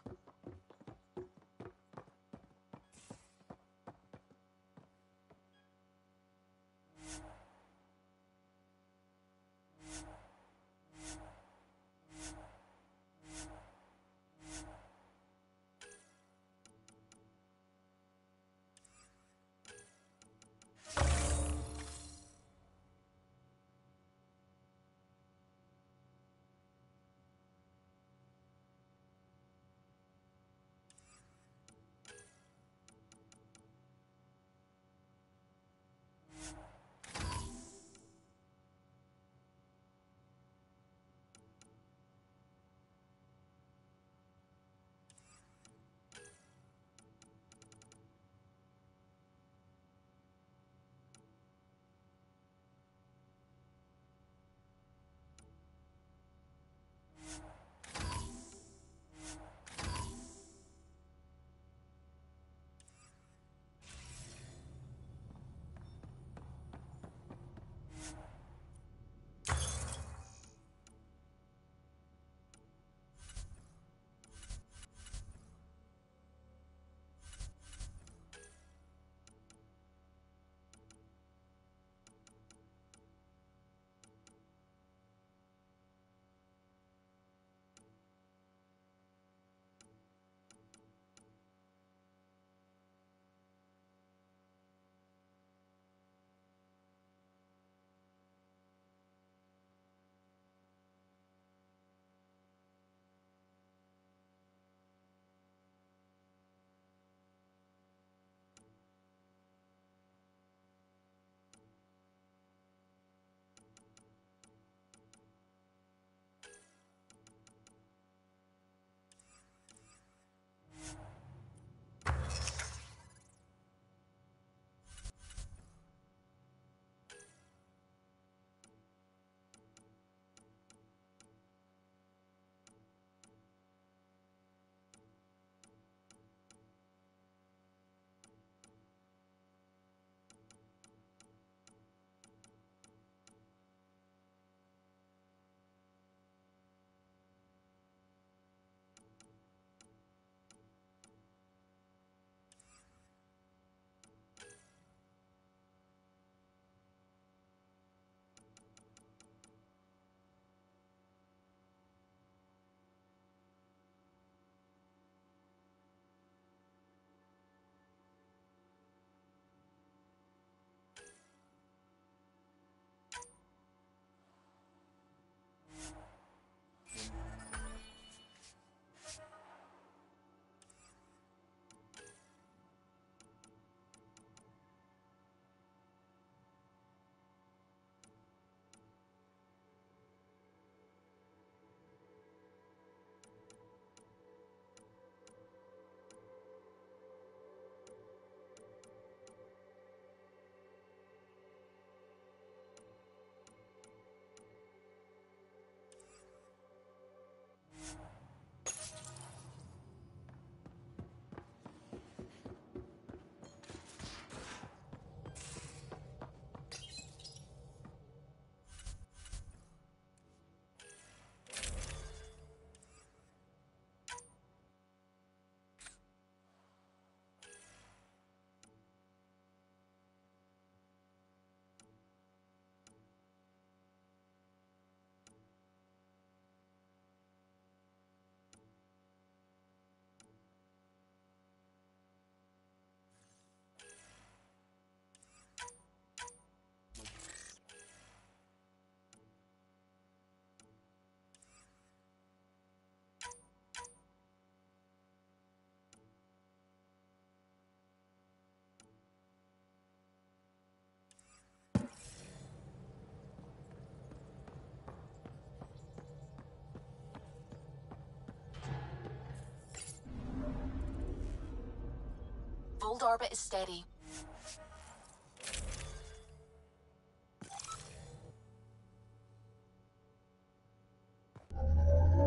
[SPEAKER 17] Fold orbit is steady.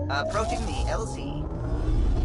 [SPEAKER 18] Approaching the LZ.